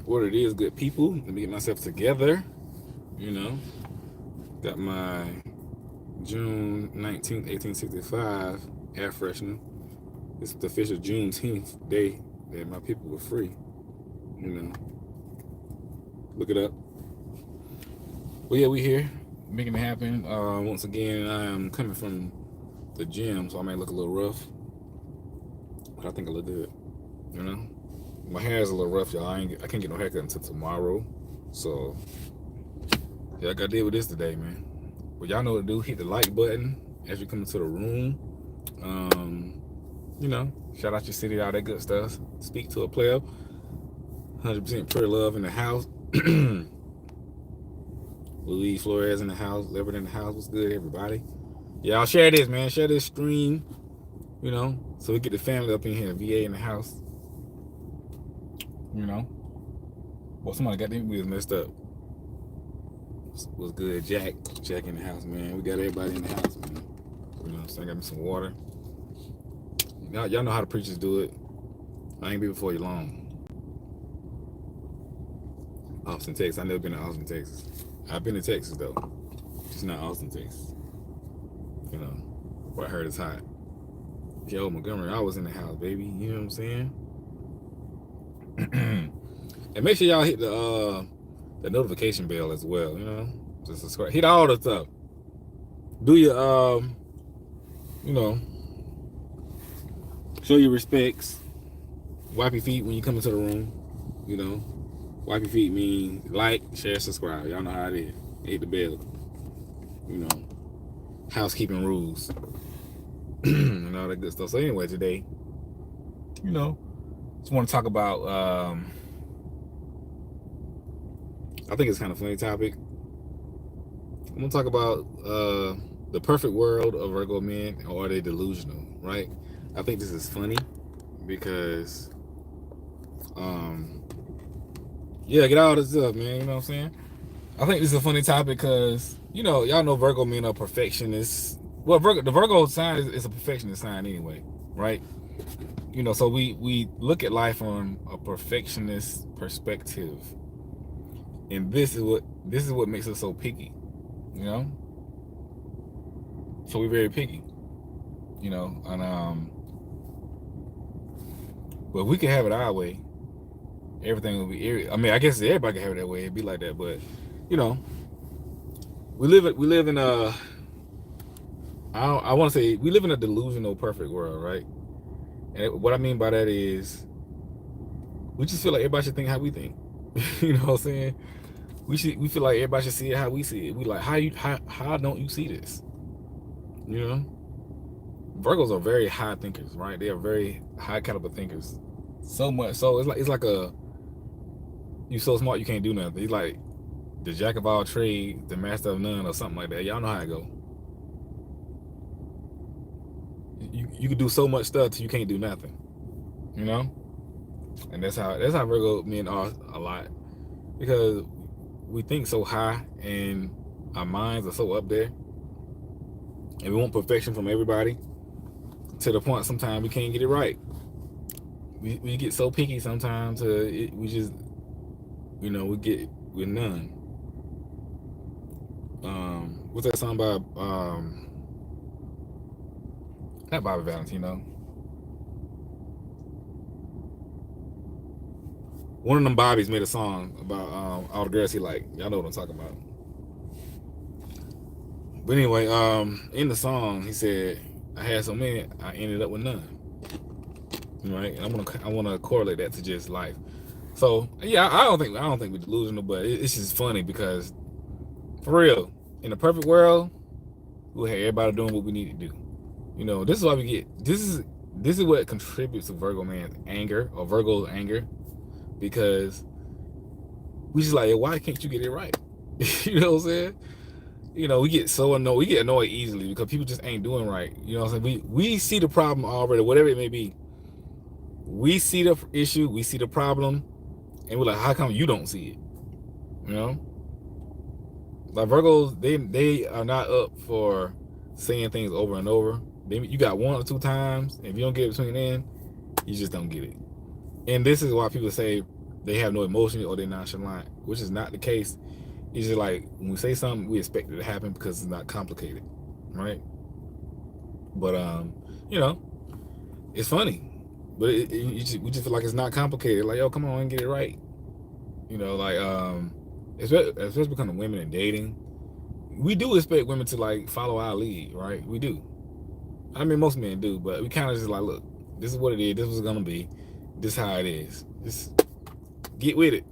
What it is, good people. Let me get myself together. You know, got my June 19th, 1865 air freshener. It's the official Juneteenth day that my people were free. You know, look it up. Well, yeah, we here making it happen. Once again, I am coming from the gym, so I may look a little rough, but I think I look good. You know, my hair is a little rough, y'all. I can't get no haircut until tomorrow, so yeah, I got to deal with this today, man. But y'all know what to do. Hit the like button as you come into the room. You know, shout out your city, all that good stuff. Speak to a player. 100% pure love in the house. Louise Flores in the house. Leverett in the house. What's good, everybody? Yeah, I'll share this, man. Share this stream. You know, so we get the family up in here. VA in the house. You know. Well, somebody got their wheels messed up. What's good, Jack? Jack in the house, man. We got everybody in the house, man. You know, so I got me some water. Y'all know how the preachers do it. I ain't be before you long. Austin, Texas. I never been to Austin, Texas. I've been to Texas though, just not Austin, Texas. You know, where I heard it's hot. Yo, Montgomery, I was in the house, baby. You know what I'm saying? And make sure y'all hit the notification bell as well. You know, just subscribe. Hit all the stuff. Do your you know, show your respects. Wipe your feet when you come into the room. You know. Wipe your feet mean like, share, subscribe. Y'all know how it is. Hit the bell. You know, housekeeping rules and all that good stuff. So anyway, today, you know, just want to talk about. I think it's kind of a funny topic. I'm gonna talk about the perfect world of Virgo men, or are they delusional? Right? I think this is funny because. Yeah, get all this stuff, man. You know what I'm saying? I think this is a funny topic because, you know, y'all know Virgo men are perfectionists. Well, the Virgo sign is a perfectionist sign anyway, right? You know, so we look at life from a perfectionist perspective. And this is what makes us so picky, you know? So we're very picky, you know, and but we can have it our way. Everything will be. I mean, I guess everybody can have it that way. It'd be like that, but you know, we live in a. I want to say we live in a delusional perfect world, right? And what I mean by that is, we just feel like everybody should think how we think. You know what I'm saying? We feel like everybody should see it how we see it. We like how don't you see this? You know, Virgos are very high thinkers, right? They are very high caliber thinkers. So much so it's like a. You so smart you can't do nothing. He's like the jack of all trades, the master of none, or something like that. Y'all know how it go. You can do so much stuff till you can't do nothing. You know? And that's how Virgo men are a lot. Because we think so high and our minds are so up there. And we want perfection from everybody to the point sometimes we can't get it right. We get so picky sometimes we just, you know, we're none. What's that song by not Bobby Valentino? One of them Bobbies made a song about all the girls he like. Y'all know what I'm talking about. But anyway, in the song he said, I had so many, I ended up with none. Right? And I wanna correlate that to just life. So yeah, I don't think we're delusional, but it's just funny because, for real, in the perfect world, we'll have everybody doing what we need to do. You know, this is why we get this is what contributes to Virgo man's anger or Virgo's anger, because we just like, why can't you get it right? You know what I'm saying? You know, we get annoyed easily because people just ain't doing right. You know what I'm saying? We see the problem already, whatever it may be. We see the issue, we see the problem, and we're like, how come you don't see it? You know? Like Virgos, they are not up for saying things over and over. You got one or two times, if you don't get it between then, you just don't get it. And this is why people say they have no emotion or they're nonchalant, which is not the case. It's just like when we say something, we expect it to happen because it's not complicated, right? But you know, it's funny, but we just feel like it's not complicated. Like, yo, come on and get it right. You know, like especially becoming women and dating, we do expect women to like follow our lead, right? We do. I mean, most men do, but we kind of just like, look, this is what it is. This is what's gonna be. This is how it is. Just get with it.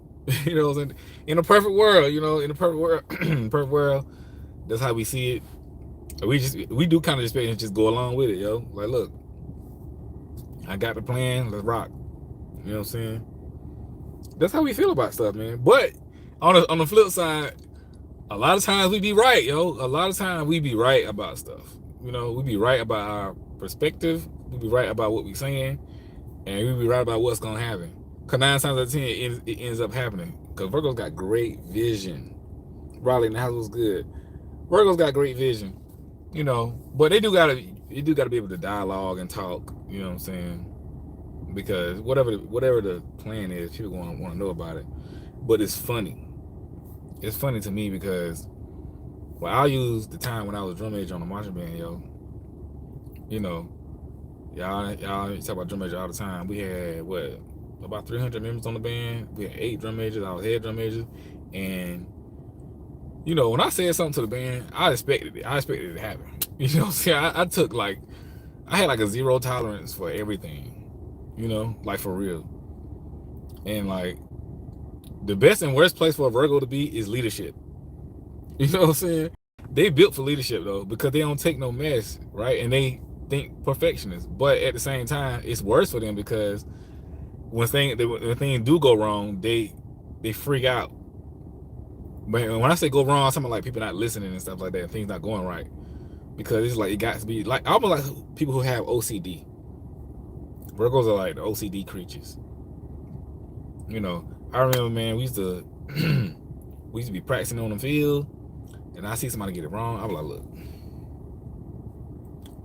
You know what I'm saying? In a perfect world, you know, in a perfect world, perfect world, that's how we see it. We do kind of expect to just go along with it, yo. Like, look, I got the plan. Let's rock. You know what I'm saying? That's how we feel about stuff, man. But on the flip side, a lot of times we be right, yo. A lot of times we be right about stuff. You know, we be right about our perspective. We be right about what we saying, and we be right about what's gonna happen. Cause 9 times out of 10, it ends up happening. Cause Virgo's got great vision. Riley in the house was good. Virgo's got great vision, you know. But they do gotta be able to dialogue and talk. You know what I'm saying? Because whatever the plan is, people want to know about it. But it's funny. It's funny to me because, well, I'll use the time when I was drum major on the marching band, yo. You know, y'all talk about drum major all the time. We had about 300 members on the band. We had 8 drum majors. I was head drum major, and you know, when I said something to the band, I expected it. I expected it to happen. You know what I'm saying? I had like a 0 tolerance for everything. You know, like for real. And like the best and worst place for a Virgo to be is leadership. You know what I'm saying? They built for leadership though, because they don't take no mess, right? And they think perfectionist. But at the same time, it's worse for them because when things do go wrong, they freak out. But when I say go wrong, I'm talking about like people not listening and stuff like that, and things not going right. Because it's like it got to be like almost like people who have OCD. Virgos are like the OCD creatures. You know, I remember, man, we used to be practicing on the field, and I see somebody get it wrong. I was like, look,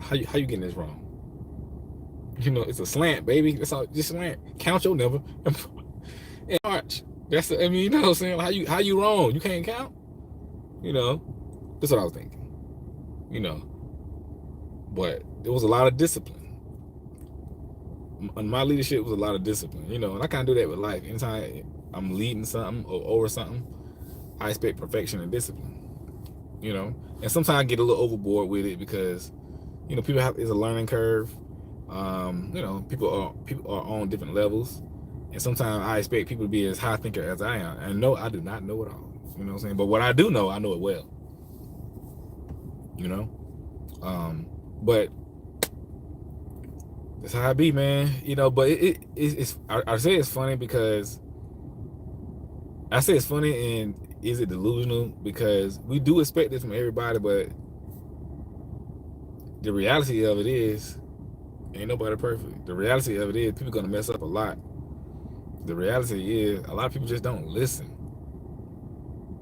how you getting this wrong? You know, it's a slant, baby. That's all. Just slant. Count your number and march. That's I mean, you know what I'm saying? How you wrong? You can't count. You know, that's what I was thinking. You know, but there was a lot of discipline. My leadership was a lot of discipline, you know, and I kind of do that with life. Anytime I'm leading something or over something, I expect perfection and discipline, you know. And sometimes I get a little overboard with it because, you know, it's a learning curve. You know, people are on different levels, and sometimes I expect people to be as high thinker as I am. And no, I do not know it all. You know what I'm saying? But what I do know, I know it well. You know, but that's how I be, man. You know, but it's I say it's funny because I say it's funny, and is it delusional? Because we do expect it from everybody, but the reality of it is, ain't nobody perfect. The reality of it is, people gonna mess up a lot. The reality is, a lot of people just don't listen.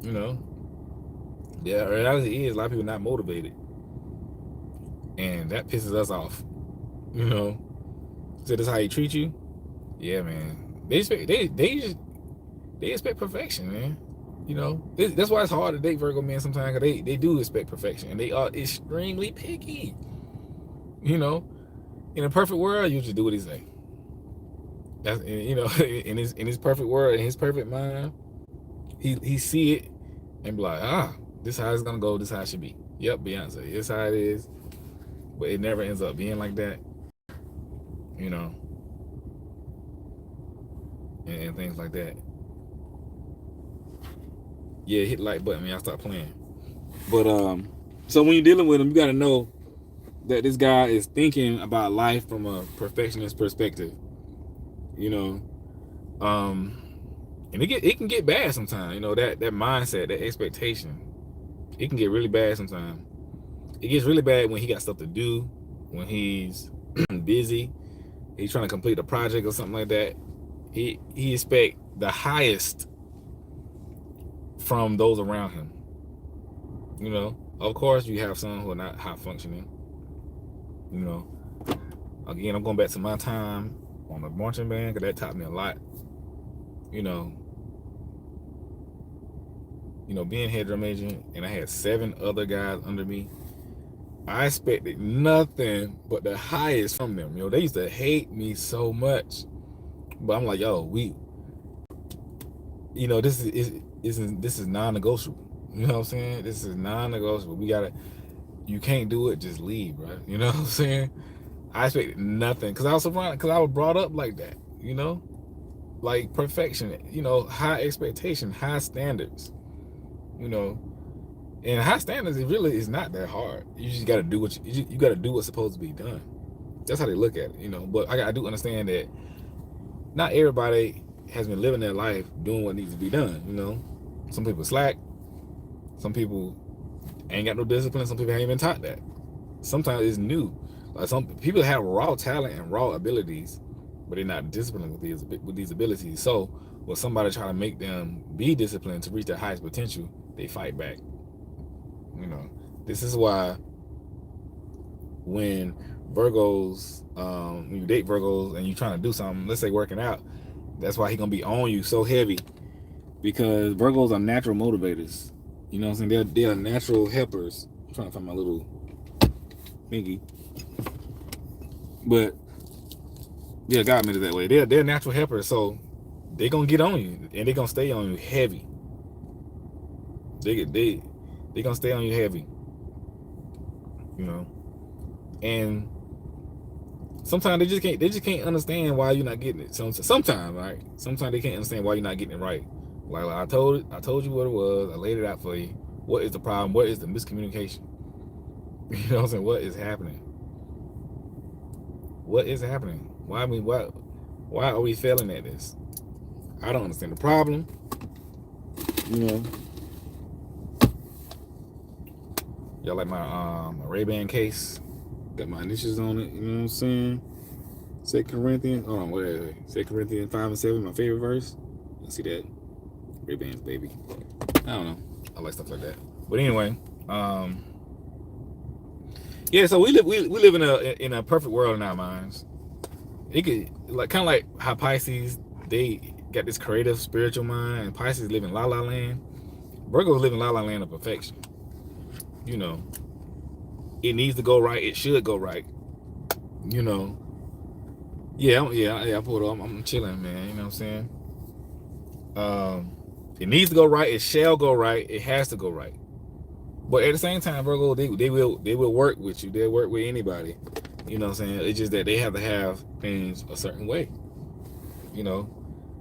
You know, the reality is, a lot of people not motivated, and that pisses us off. You know. So that's how he treat you? Yeah, man. They expect perfection, man. You know, that's why it's hard to date Virgo men sometimes, because they do expect perfection, and they are extremely picky. You know, in a perfect world, you just do what he say. That's, you know, in his perfect world, in his perfect mind, he see it and be like, this is how it's gonna go. This is how it should be. Yep, Beyonce. It's how it is, but it never ends up being like that. You know, and things like that. Yeah, hit the like button, man. I start playing. But so when you're dealing with him, you got to know that this guy is thinking about life from a perfectionist perspective. You know, and it can get bad sometimes. You know, that mindset, that expectation, it can get really bad sometimes. It gets really bad when he got stuff to do, when he's busy. He's trying to complete a project or something like that. He expect the highest from those around him. You know, of course, you have some who are not high functioning. You know, again, I'm going back to my time on the marching band, because that taught me a lot. you know, being head drum agent, and I had 7 other guys under me. I expected nothing but the highest from them. They used to hate me so much, but I'm like, yo, this is non-negotiable. You know what I'm saying? This is non-negotiable. You can't do it, just leave, bro. You know what I'm saying? I expected nothing because I was surprised, because I was brought up like that, like perfection, high expectation, high standards, and high standards. It really is not that hard. You just got to do you got to do what's supposed to be done. That's how they look at it, But I do understand that not everybody has been living their life doing what needs to be done. Some people slack, some people ain't got no discipline, some people ain't even taught that. Sometimes it's new. Like some people have raw talent and raw abilities, but they're not disciplined with these abilities. So when somebody try to make them be disciplined to reach their highest potential, they fight back. This is why when Virgos, when you date Virgos and you're trying to do something, let's say working out, that's why he's gonna be on you so heavy, because Virgos are natural motivators. You know what I'm saying? They're natural helpers. I'm trying to find my little thingy. But yeah, God made it that way. They're natural helpers, so they're gonna get on you and they're gonna stay on you heavy. They gonna stay on you heavy. And sometimes they just can't understand why you're not getting it. Sometimes, right? Sometimes they can't understand why you're not getting it right. Like I told you what it was. I laid it out for you. What is the problem? What is the miscommunication? You know what I'm saying? What is happening? What is happening? Why are we failing at this? I don't understand the problem. Y'all like my Ray-Ban case? Got my initials on it. You know what I'm saying? 2 Corinthians. Hold on, wait. 2 Corinthians 5 and 7. My favorite verse. You see that? Ray-Bans, baby. I don't know. I like stuff like that. But anyway, yeah. So we live in a perfect world in our minds. It could kind of like how Pisces, they got this creative spiritual mind, and Pisces live in la la land. Virgos live in la la land of perfection. It needs to go right. It should go right. Yeah. I pulled up. I'm chilling, man. You know what I'm saying? It needs to go right. It shall go right. It has to go right. But at the same time, Virgo, they will work with you. They'll work with anybody. You know what I'm saying? It's just that they have to have things a certain way.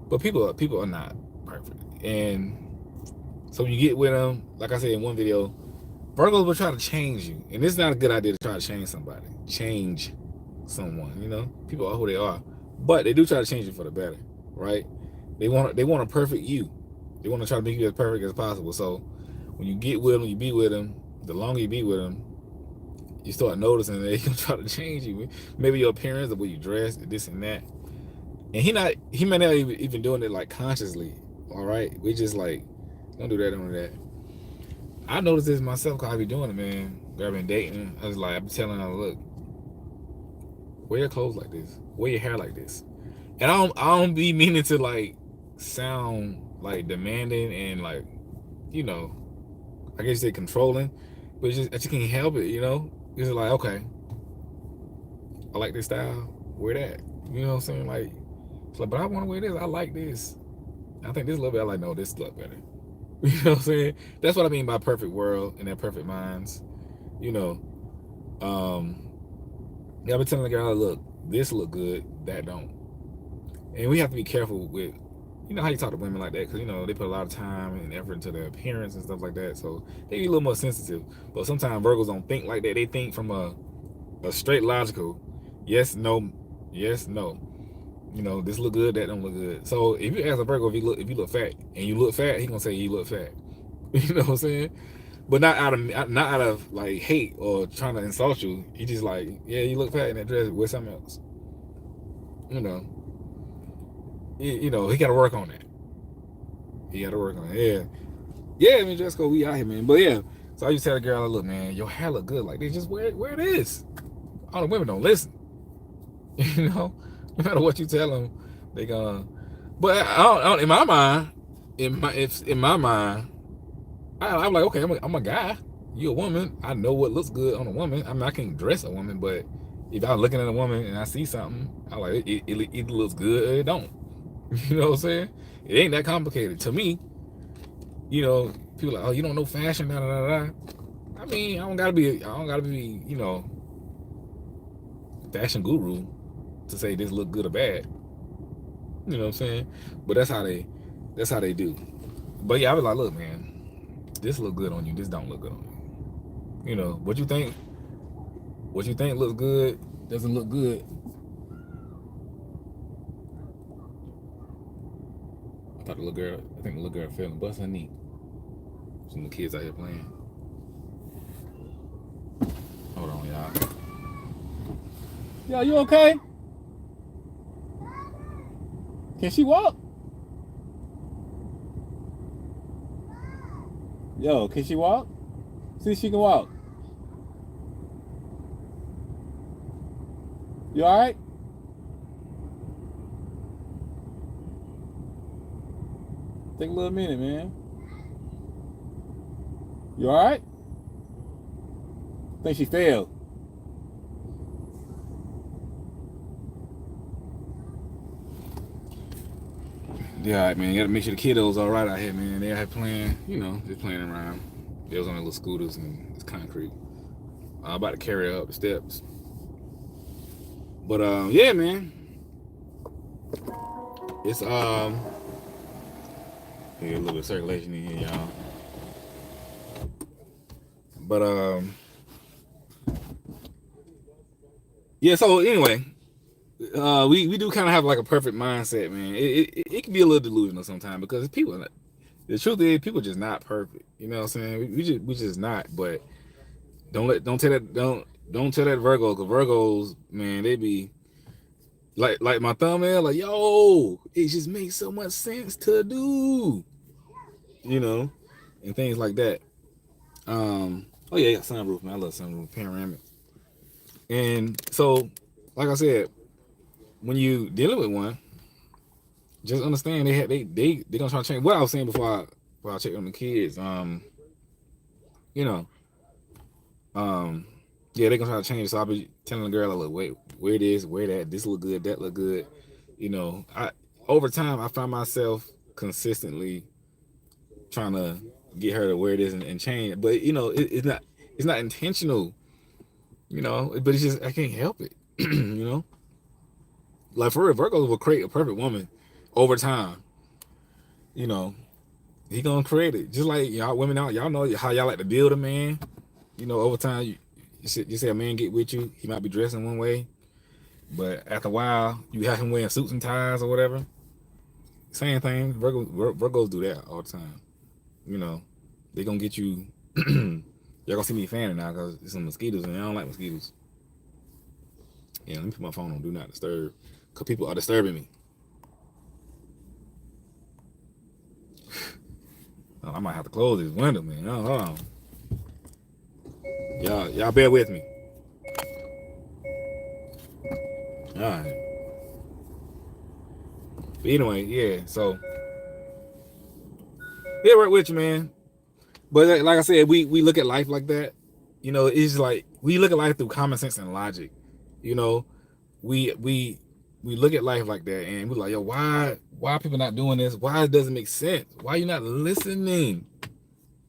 But people are not perfect. And so when you get with them, like I said in one video, Virgos will try to change you. And it's not a good idea to try to change somebody. Change someone, People are who they are. But they do try to change you for the better, right? They want a perfect you. They want to try to make you as perfect as possible. So when you get with them, you be with them, the longer you be with them, you start noticing that they can try to change you. Maybe your appearance, the way you dress, this and that. And he may not even doing it like consciously. All right, we just like, don't do that. I noticed this myself because I be doing it, man. I've been dating. I was like, I'm telling her, look, wear your clothes like this, wear your hair like this. And I don't be meaning to like sound like demanding and like, I guess you say controlling, but I just can't help it, It's like, okay, I like this style, wear that. You know what I'm saying? Like, it's like, but I want to wear this. I like this. I think this a little bit. I like, no, this look better. You know what I'm saying? That's what I mean by perfect world and their perfect minds. Yeah, I've been telling the girl, look, this look good, that don't. And we have to be careful with, how you talk to women like that, because, they put a lot of time and effort into their appearance and stuff like that. So they be a little more sensitive. But sometimes Virgos don't think like that. They think from a straight logical, yes, no, yes, no. This look good, that don't look good. So if you ask a Virgo if you look fat and you look fat, he gonna say you look fat. You know what I'm saying? But not out of like hate or trying to insult you. He just like, yeah, you look fat in that dress. Wear something else. He got to work on that. Yeah. I mean, Jessica, we out here, man. But yeah, so I just tell the girl, look, man, your hair look good like this. Just wear this. All the women don't listen. No matter what you tell them, they gonna But in my mind, in my mind, I'm like, okay, I'm a guy. You a woman. I know what looks good on a woman. I mean, I can dress a woman, but if I'm looking at a woman and I see something, I like it either looks good or it don't. You know what I'm saying? It ain't that complicated to me. You know, people are like, oh, you don't know fashion, da da da da. I mean, I don't gotta be, you know, fashion guru to say this look good or bad. You know what I'm saying? But that's how they do. But yeah, I was like, look, man, this look good on you. This don't look good on you. You know what you think looks good doesn't look good. I think the little girl fell and bust her knee. Some of the kids out here playing. Hold on, y'all. Yo, you okay? Can she walk? Yo, can she walk? See if she can walk. You alright? Take a little minute, man. You alright? I think she fell. Yeah, all right, man. You gotta make sure the kiddos all right out here, man. They out here playing, you know, just playing around. They was on their little scooters and it's concrete. I'm about to carry her up the steps. But yeah, man. It's here a little bit of circulation in here, y'all. But yeah. So anyway, we do kind of have like a perfect mindset, man. It can be a little delusional sometimes because people. The truth is, people just not perfect. You know what I'm saying? We just not. But don't tell that Virgo, because Virgos, man, they be like my thumbnail, like, yo, it just makes so much sense to do, you know, and things like that. Oh yeah, yeah, sunroof, man. I love sunroof, panoramic. And so, like I said, when you dealing with one, just understand they gonna try to change. What I was saying before I checked on the kids, you know, yeah, they gonna try to change. So I'll be telling the girl, look, wait, wear this, wear that, this look good, that look good. You know, I over time I find myself consistently trying to get her to wear this and change. But you know, it's not intentional. You know, but it's just I can't help it. You know, like for real, Virgos will create a perfect woman over time. You know, he gonna create it. Just like y'all women out, y'all know how y'all like to build a man. You know, over time, you say a man get with you, he might be dressing one way, but after a while, you have him wearing suits and ties or whatever. Same thing. Virgos do that all the time. You know, they gonna get you. Y'all gonna see me fanning now because there's some mosquitoes and I don't like mosquitoes. Yeah, let me put my phone on do not disturb because people are disturbing me. Oh, I might have to close this window, man. Hold on. Y'all bear with me. All right. But anyway, yeah. So yeah, right with you, man. But like I said, we look at life like that. You know, it's like we look at life through common sense and logic. You know, we look at life like that, and we're like, yo, why are people not doing this? Why it doesn't make sense? Why are you not listening?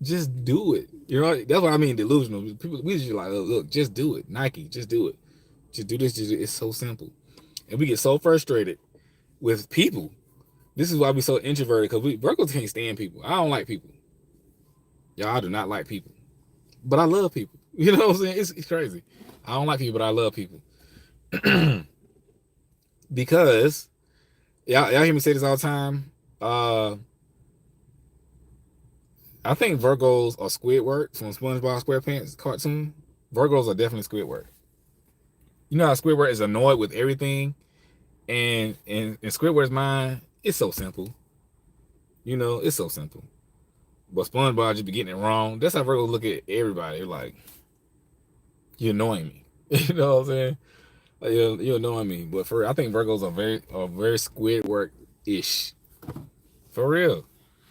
Just do it. You know, that's what I mean. Delusional people. We just like, look, just do it. Nike, just do it. Just do this. It's so simple, and we get so frustrated with people. This is why we so introverted because we Virgos can't stand people. I don't like people. Y'all, I do not like people, but I love people. You know what I'm saying? It's crazy. I don't like people, but I love people because y'all hear me say this all the time. I think Virgos are Squidward from SpongeBob SquarePants cartoon. Virgos are definitely Squidward. You know how Squidward is annoyed with everything, and in Squidward's mind, it's so simple. You know, it's so simple. But SpongeBob just be getting it wrong. That's how Virgos look at everybody. They're like, you're annoying me. You know what I'm saying? Like, you're annoying me. But I think Virgos are very Squidward-ish. For real.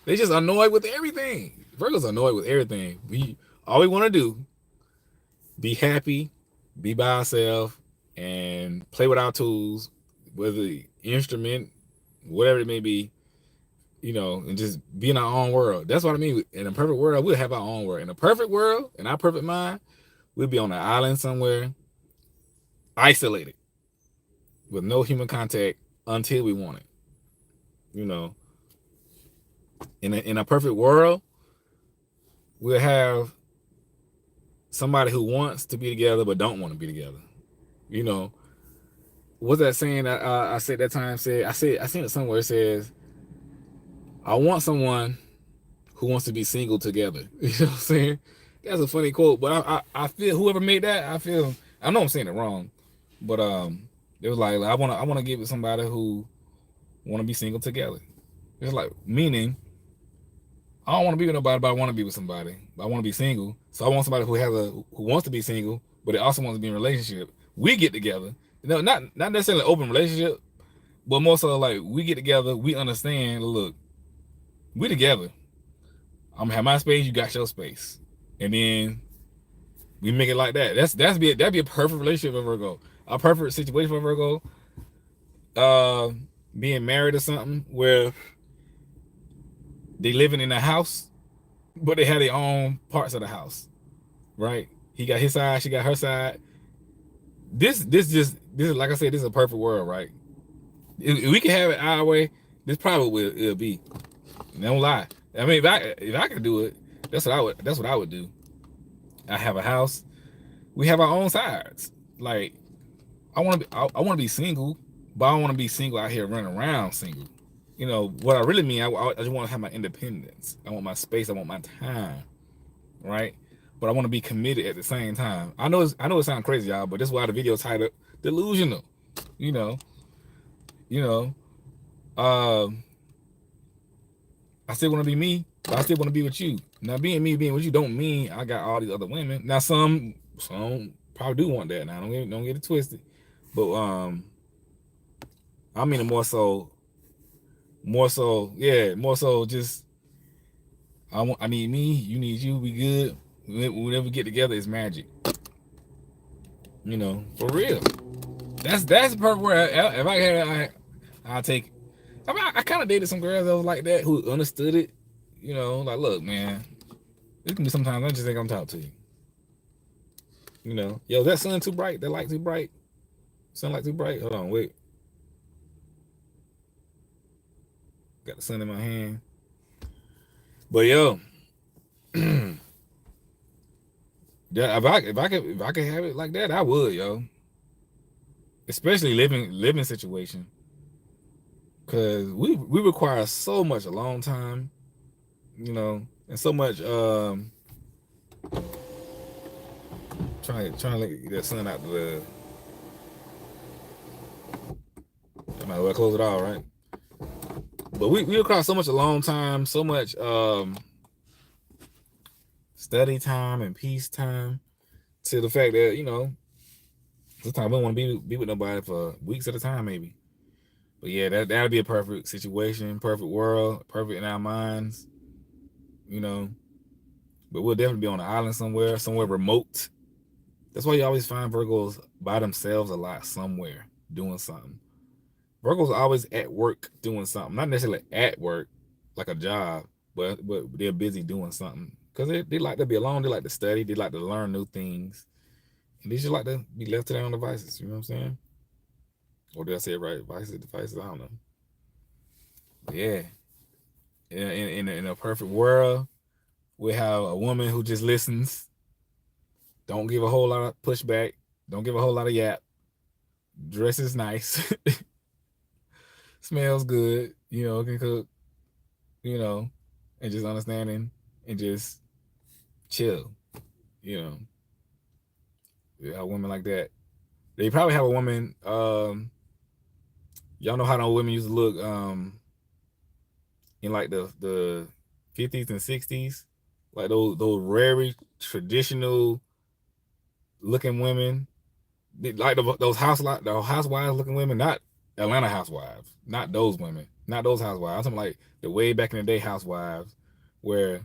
They just annoyed with everything. Virgo's annoyed with everything. All we want to do, be happy, be by ourselves, and play with our tools, whether the instrument, whatever it may be, and just be in our own world. That's what I mean. In a perfect world, we'll have our own world. In a perfect world, in our perfect mind, we'll be on an island somewhere, isolated, with no human contact until we want it. In a perfect world, we'll have somebody who wants to be together but don't want to be together. What's that saying that I said that time? I seen it somewhere. It says, "I want someone who wants to be single together." You know what I'm saying? That's a funny quote, but I feel whoever made that, I know I'm saying it wrong, but it was like I want to give it somebody who want to be single together. It's like, meaning I don't want to be with nobody, but I want to be with somebody. I want to be single, so I want somebody who wants to be single, but they also wants to be in a relationship. We get together, not necessarily an open relationship, but more so like we get together. We understand. Look, we together. I'm gonna have my space. You got your space, and then we make it like that. That'd be a perfect relationship for Virgo. A perfect situation for Virgo. Being married or something where they living in a house, but they have their own parts of the house, right? He got his side, she got her side. This is, like I said, this is a perfect world, right? If we can have it our way, this probably will it'll be. Don't lie. I mean, if I could do it, that's what I would do. I have a house. We have our own sides. Like, I want to be single, but I don't want to be single out here running around single. What I really mean, I just want to have my independence. I want my space. I want my time, right? But I want to be committed at the same time. I know it sounds crazy, y'all, but this is why the video titled "Delusional." You know, you know. I still want to be me, but I still want to be with you. Now, being with you, don't mean I got all these other women. Now, some probably do want that. Now, don't get it twisted. But I mean it more so. Just I need me, you need you. We good. Whenever we get together, it's magic. For real. That's the perfect word. If I had it, I'll take it. I kind of dated some girls that was like that, who understood it. Like, look, man, it can be sometimes I just think I'm talking to you. Yo, that sun too bright. That light too bright. Sunlight too bright. Hold on, wait. Got the sun in my hand. But yo, if I could have it like that, I would, yo. Especially living situation, because we require so much alone time, and so much trying to get that sun out the. I might as well close it all, right? But we require so much alone time, so much study time and peace time, to the fact that sometimes we don't want to be with nobody for weeks at a time, maybe. But yeah, that'll be a perfect situation, perfect world, perfect in our minds, But we'll definitely be on an island somewhere remote. That's why you always find Virgos by themselves a lot, somewhere doing something. Virgos are always at work doing something, not necessarily at work like a job, but they're busy doing something, because they like to be alone. They like to study. They like to learn new things. And they just like to be left to their own devices. You know what I'm saying? Or did I say it right? Devices. I don't know. But yeah. In a perfect world, we have a woman who just listens. Don't give a whole lot of pushback. Don't give a whole lot of yap. Dresses nice. Smells good. Can cook. And just understanding and just chill. Yeah, women like that. They probably have a woman. Y'all know how those women used to look in like the 50s and 60s, like those very traditional looking women, like those housewives looking women, not Atlanta housewives, not those women. Not those housewives. I'm talking like the way back in the day housewives, where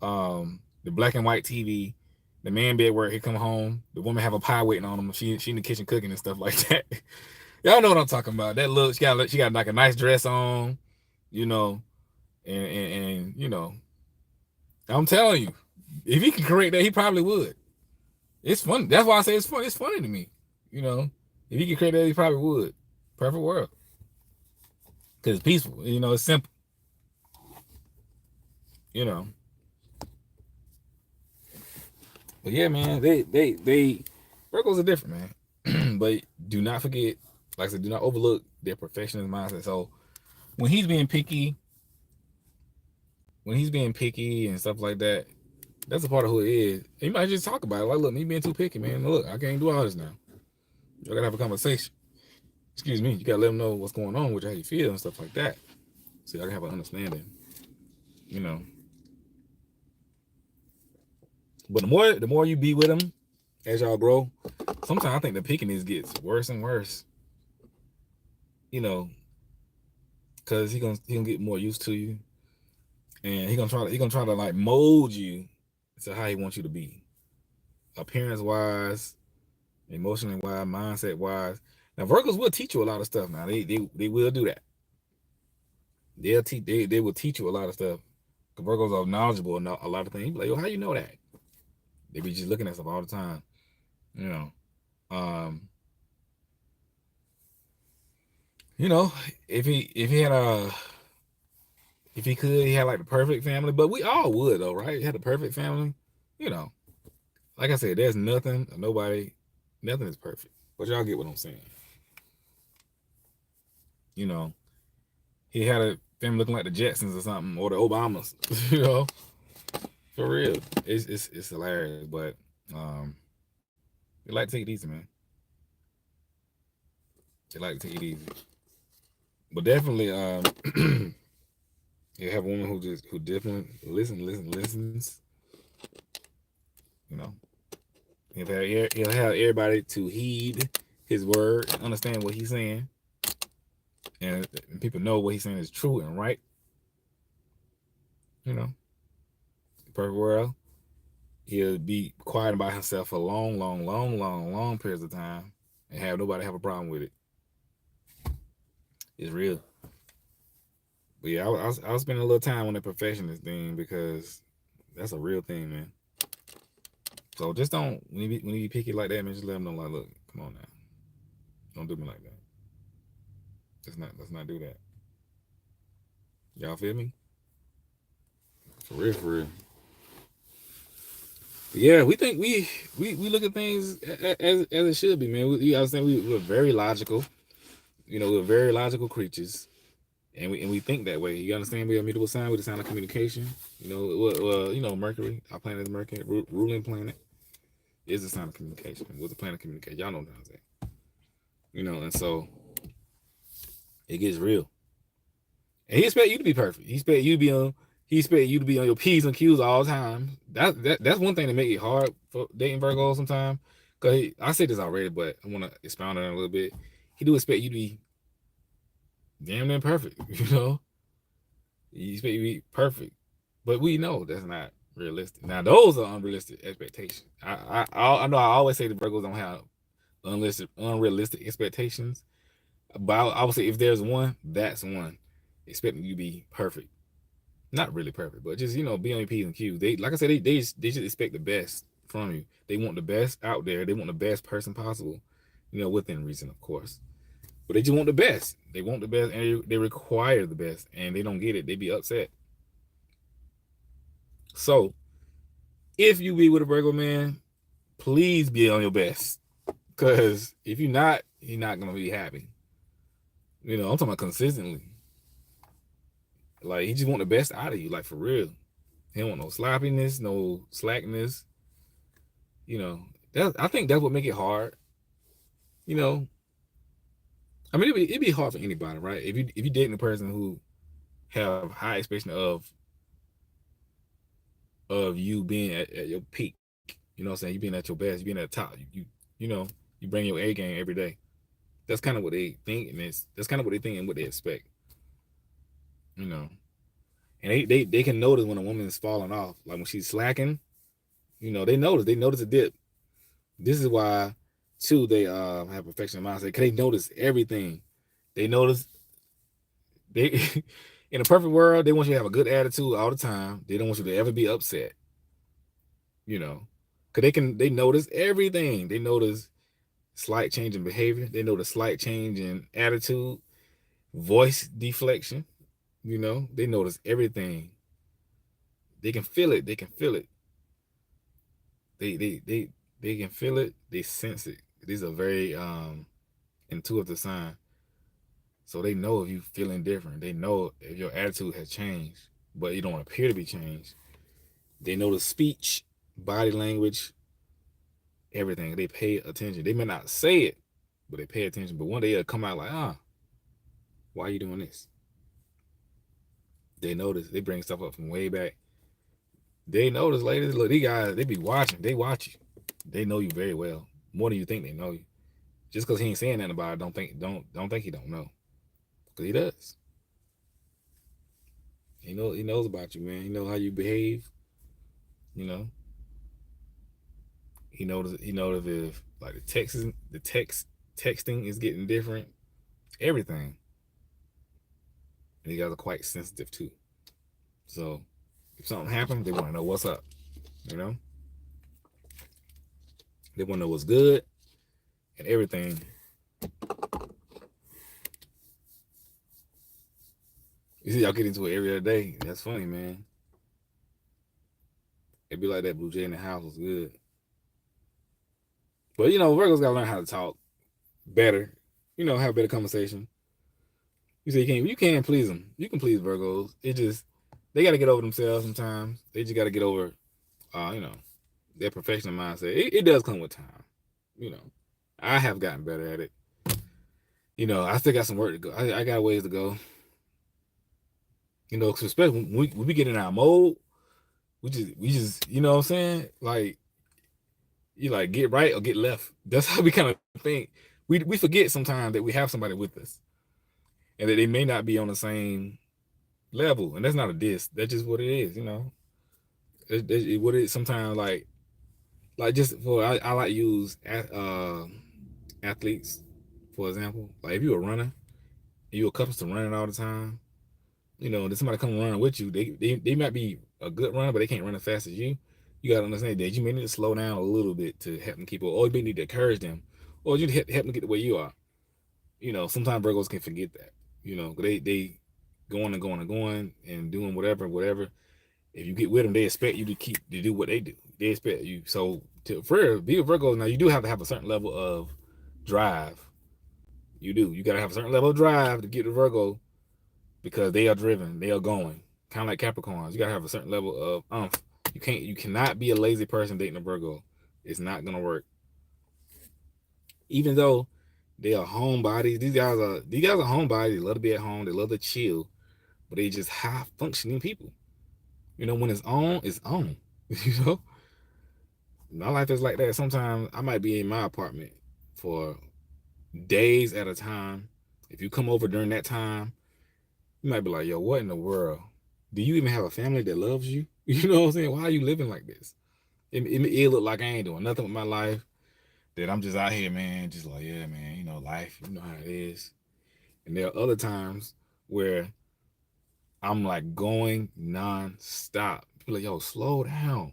the black and white TV, the man be at work, he come home, the woman have a pie waiting on him, she in the kitchen cooking and stuff like that. Y'all know what I'm talking about. That look, she got like a nice dress on, you know, and you know, I'm telling you, if he can correct that, he probably would. It's funny. That's why I say it's funny. It's funny to me, you know. If he could correct that, he probably would. Perfect world, because it's peaceful. You know, it's simple. You know. But yeah, man, they Virgos are different, man. But do not forget, like I said, do not overlook their perfectionist mindset. So when he's being picky, and stuff like that, that's a part of who he is. He might just talk about it. Like, look, me being too picky, man. Look, I can't do all this now. You gotta have a conversation. Excuse me. You gotta let them know what's going on with you, how you feel and stuff like that. So y'all can have an understanding. You know. But the more you be with them as y'all grow, sometimes I think the pickiness gets worse and worse. You know, because he gonna get more used to you, and he gonna try to like mold you to how he wants you to be, appearance wise, emotionally wise, mindset wise. Now Virgos will teach you a lot of stuff. Now they will do that. They will teach you a lot of stuff. Virgos are knowledgeable in a lot of things. Like, yo, how you know that? They be just looking at stuff all the time. You know. You know, if he had a if he could, he had like the perfect family, but we all would though, right? He had the perfect family, you know. Like I said, there's nothing is perfect. But y'all get what I'm saying. You know, he had a family looking like the Jetsons or something, or the Obamas, you know. For real. It's hilarious, but they like to take it easy, man. They like to take it easy. But definitely you have a woman who definitely listens. You know, he'll have everybody to heed his word and understand what he's saying, and people know what he's saying is true and right. You know, perfect world. He'll be quiet by himself for long periods of time, and have nobody have a problem with it. It's real. But yeah, I was spending a little time on that perfectionist thing because that's a real thing, man. So just don't when you pick it like that, man. Just let them know, like, look, come on now, don't do me like that. Let's not do that. Y'all feel me? For real, for real. But yeah, we think we look at things as it should be, man. I was saying we're very logical. You know, we're very logical creatures, and we think that way. You understand? We're a mutable sign with the sign of communication. You know, Mercury, our planet is Mercury, ruling planet, is the sign of communication. Was the planet of communication? Y'all know what I'm saying. You know, and so it gets real. And he expect you to be perfect. He expect you to be on your P's and Q's all the time. That's one thing that make it hard for dating Virgo sometimes. Cause I said this already, but I want to expound on it a little bit. He do expect you to be damn near perfect, you know. He expect you to be perfect, but we know that's not realistic. Now those are unrealistic expectations. I know I always say the Virgos don't have unrealistic expectations, but I would say if there's one, that's one. Expecting you to be perfect. Not really perfect, but just, you know, be on your P's and Q's. They, like I said, they just expect the best from you. They want the best out there. They want the best person possible, you know, within reason, of course. But they just want the best. They want the best, and they require the best, and they don't get it. They be upset. So, if you be with a Virgo man, please be on your best, because if you're not, you're not gonna be happy. You know, I'm talking about consistently. Like, he just want the best out of you, like, for real. He don't want no sloppiness, no slackness. You know, I think that's what make it hard. You know, I mean, it'd be hard for anybody, right? If you dating a person who have high expectation of you being at your peak, you know what I'm saying? You being at your best, you being at the top. You know, you bring your A game every day. That's kind of what they think, and that's kind of what they think and what they expect. you know. And they can notice when a woman is falling off, like when she's slacking. You know, they notice a dip. This is why, too, they have perfection mindset. Cause they notice everything. They notice they in a perfect world, they want you to have a good attitude all the time. They don't want you to ever be upset. You know, cause they notice everything. They notice slight change in behavior. They notice slight change in attitude, voice deflection. You know, they notice everything. They can feel it. They can feel it. They can feel it. They sense it. These are very intuitive sign. So they know if you feeling different. They know if your attitude has changed, but you don't appear to be changed. They know the speech, body language, everything. They pay attention. They may not say it, but they pay attention. But one day it'll come out like, why are you doing this? They notice. They bring stuff up from way back. They notice, ladies. Look, these guys, they be watching. They watch you. They know you very well. More than you think they know you. Just because he ain't saying nothing about it, don't think he don't know. Because he does. He knows about you, man. He knows how you behave. You know. He knows if like the texting is getting different. Everything. And you guys are quite sensitive too. So if something happens, they want to know what's up. You know? They want to know what's good and everything. You see, y'all get into it every other day. That's funny, man. It'd be like that Blue Jay in the house was good. But Virgo's gotta learn how to talk better. Have a better conversation. You say you can please them. You can please Virgos. It just they gotta get over themselves sometimes. They just gotta get over their professional mindset. It does come with time. You know. I have gotten better at it. I still got some work to go. I got ways to go. Especially when we get in our mode, we just you know what I'm saying? Like you like get right or get left. That's how we kind of think. We forget sometimes that we have somebody with us. And that they may not be on the same level. And that's not a diss. That's just what it is. What it sometimes like just for I like to use athletes, for example. Like if you're a runner, you're accustomed to running all the time, then somebody come running with you, they might be a good runner, but they can't run as fast as you. You gotta understand that you may need to slow down a little bit to help them keep up, or you may need to encourage them, or you help them get the way you are. Sometimes Virgos can forget that. They going and going and going and doing whatever. If you get with them, they expect you to do what they do. They expect you. So for be a Virgo, now you do have to have a certain level of drive. You do. You gotta have a certain level of drive to get to Virgo because they are driven. They are going. Kind of like Capricorns. You gotta have a certain level of You cannot be a lazy person dating a Virgo. It's not gonna work. Even though they are homebodies. These guys are homebodies. They love to be at home. They love to chill, but they just high functioning people. When it's on, it's on. you know, my life is like that. Sometimes I might be in my apartment for days at a time. If you come over during that time, you might be like, "Yo, what in the world? Do you even have a family that loves you? You know what I'm saying? Why are you living like this? It look like I ain't doing nothing with my life. That I'm just out here, man. Just like, yeah, man. Life. You know how it is." And there are other times where I'm like going non-stop. People like, yo, slow down.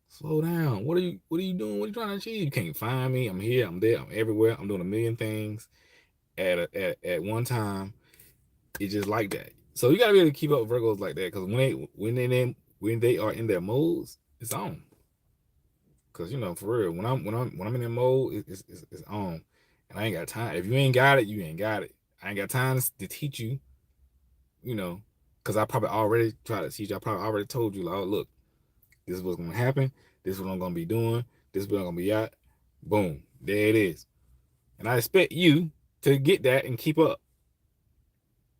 Slow down. What are you doing? What are you trying to achieve? You can't find me. I'm here, I'm there, I'm everywhere. I'm doing a million things at one time. It's just like that. So you gotta be able to keep up with Virgos like that, because when they are in their modes, it's on. Cause for real, when I'm in that mode, it's on. And I ain't got time. If you ain't got it, you ain't got it. I ain't got time to teach you, because I probably already tried to teach you. I probably already told you, like, oh, look, this is what's gonna happen. This is what I'm gonna be doing. This is what I'm gonna be at. Boom, there it is. And I expect you to get that and keep up.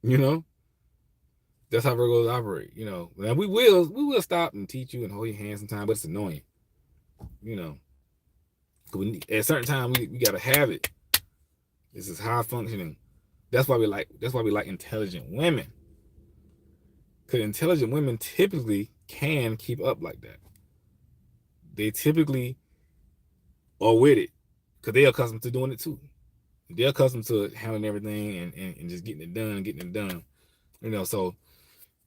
That's how Virgos operate. Now we will stop and teach you and hold your hand sometimes, but it's annoying. You know, at a certain time we gotta have it. This is high functioning. That's why we like intelligent women. Because intelligent women typically can keep up like that. They typically are with it because they're accustomed to doing it too. They're accustomed to handling everything and just getting it done. So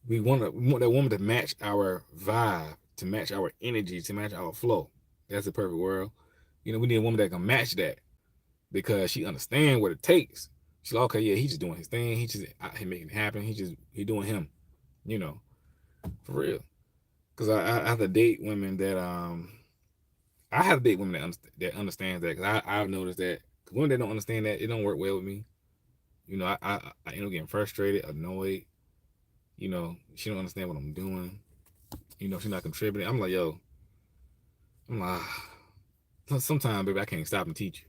we want that woman to match our vibe, to match our energy, to match our flow. That's the perfect world. We need a woman that can match that because she understands what it takes. She's like, okay, yeah, he's just doing his thing. He just out here making it happen. He doing him, for real. Because I have to date women that I have to date women that understands that. Because I've noticed that women that don't understand that, it don't work well with me. I end up getting frustrated, annoyed. She don't understand what I'm doing. She's not contributing. I'm like, yo, I'm like, sometimes, baby, I can't stop and teach you.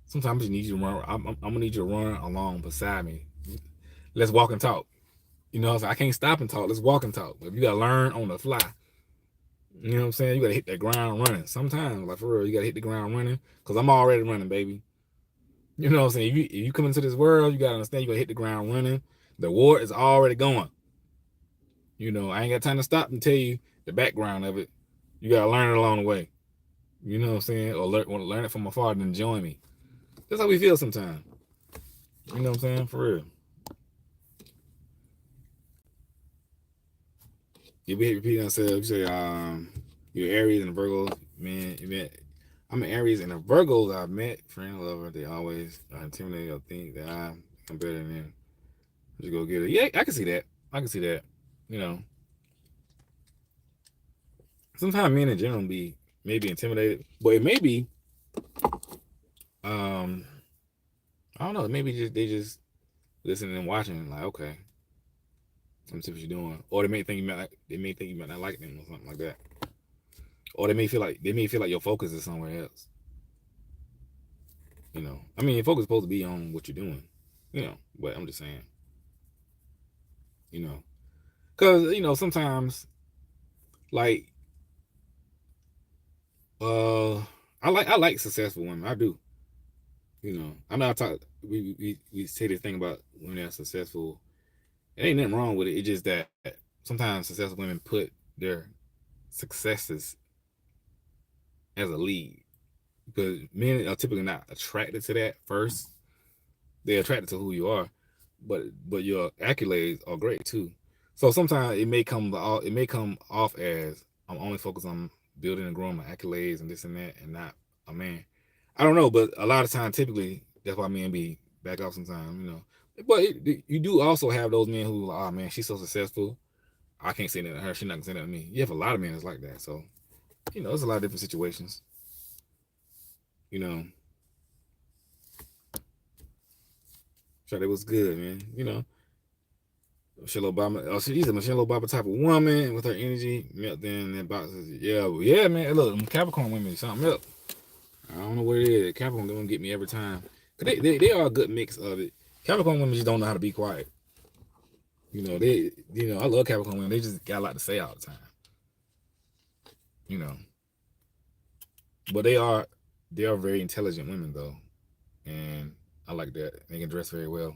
Sometimes I just need you to run. I'm gonna need you to run along beside me. Let's walk and talk. I can't stop and talk. Let's walk and talk. But you gotta learn on the fly. You know what I'm saying? You gotta hit that ground running. Sometimes, like for real, you gotta hit the ground running. Cause I'm already running, baby. You know what I'm saying? If you come into this world, you gotta understand you gotta hit the ground running. The war is already going. I ain't got time to stop and tell you the background of it. You gotta learn it along the way. You know what I'm saying? Or learn it from afar and join me. That's how we feel sometimes. You know what I'm saying? For real. You be repeating yourself. You say, you're Aries and a Virgo. Man, I'm an Aries and a Virgos I've met, friend, lover. They always are intimidated or think that I'm better than them. Just go get it. Yeah, I can see that. Sometimes men in general be maybe intimidated, but it may be, I don't know. Maybe they just listening and watching, like, okay, let me see what you're doing, or they may think you might not like them or something like that, or they may feel like your focus is somewhere else. Your focus is supposed to be on what you're doing, but I'm just saying, because sometimes, like, I like successful women. I do. I know we say this thing about women that are successful. It ain't nothing wrong with it. It's just that sometimes successful women put their successes as a lead, because men are typically not attracted to that first. They're attracted to who you are, but your accolades are great too. So sometimes it may come off as I'm only focused on building and growing my accolades and this and that, and not a man. I don't know, but a lot of times, typically, that's why men be back off sometimes. But you do also have those men who, oh man, she's so successful, I can't say that to her. She's not gonna say that to me. You have a lot of men that's like that. So, there's a lot of different situations. So that was good, man. Michelle Obama. Oh, she's a Michelle Obama type of woman with her energy. Meltdown and boxes. Yeah, man. Look, Capricorn women, something else. I don't know what it is. Capricorn gonna get me every time. Cause they are a good mix of it. Capricorn women just don't know how to be quiet. I love Capricorn women. They just got a lot to say all the time. But they are very intelligent women though, and I like that. They can dress very well.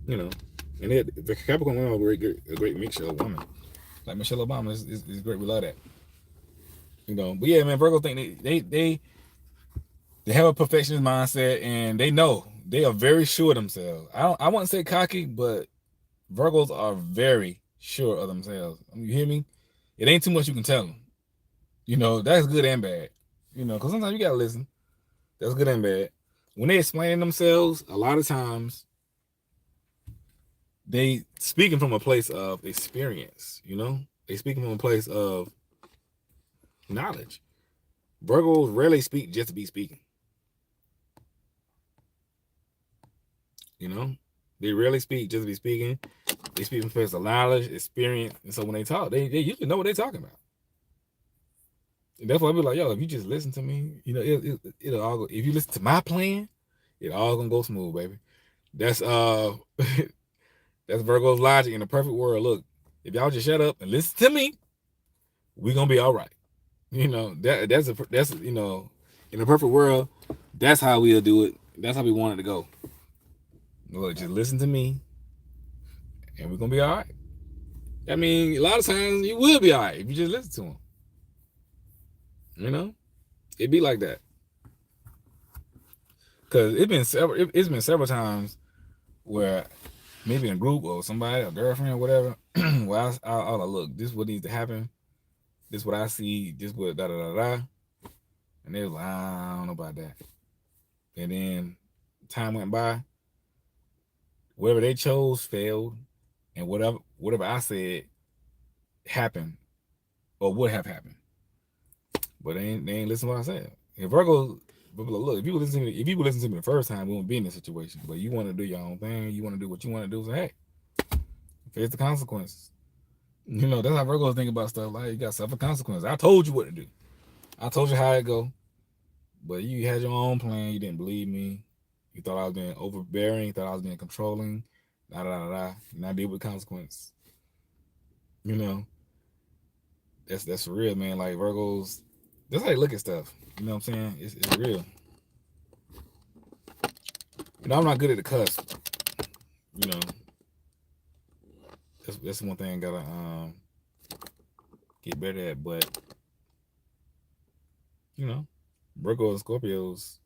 And the Capricorn women are a great mixture of women. Like Michelle Obama is great. We love that. But yeah, man, Virgo think they have a perfectionist mindset, and they are very sure of themselves. I wouldn't say cocky, but Virgos are very sure of themselves. You hear me? It ain't too much you can tell them. That's good and bad. Because sometimes you gotta listen. That's good and bad. When they explain themselves, a lot of times they speaking from a place of experience. They speaking from a place of knowledge. Virgos rarely speak just to be speaking. They rarely speak just to be speaking. They speak from a place of knowledge, experience, and so when they talk, they usually know what they're talking about. And that's why I be like, yo, if you just listen to me, it'll all go. If you listen to my plan, it all gonna go smooth, baby. That's that's Virgo's logic in the perfect world. Look, if y'all just shut up and listen to me, we gonna be all right. That's in the perfect world, that's how we'll do it. That's how we want it to go. Look, just listen to me. and we're gonna be all right. I mean, a lot of times you will be all right if you just listen to them. You know, it be like that. Cause it's been several times where maybe in a group or somebody, a girlfriend or whatever, where I like, look, this is what needs to happen. This is what I see. This is what da da da da. And they was like, I don't know about that. And then time went by. Whatever they chose failed, and whatever I said happened or would have happened. But they ain't listen to what I said. And Virgo, look, if you would listen to me the first time, we wouldn't be in this situation. But you want to do your own thing. You want to do what you want to do. So hey, face the consequences. You know, that's how Virgos think about stuff. Like, you got to suffer consequences. I told you what to do. I told you how it go. But you had your own plan. You didn't believe me. You thought I was being overbearing. You thought I was being controlling. Da da da da. And I deal with consequences. You know, that's for real, man. Like Virgos, that's how they look at stuff. You know what I'm saying? It's real. You know, I'm not good at the cusp. You know, that's one thing I gotta get better at. But you know, Virgo and Scorpios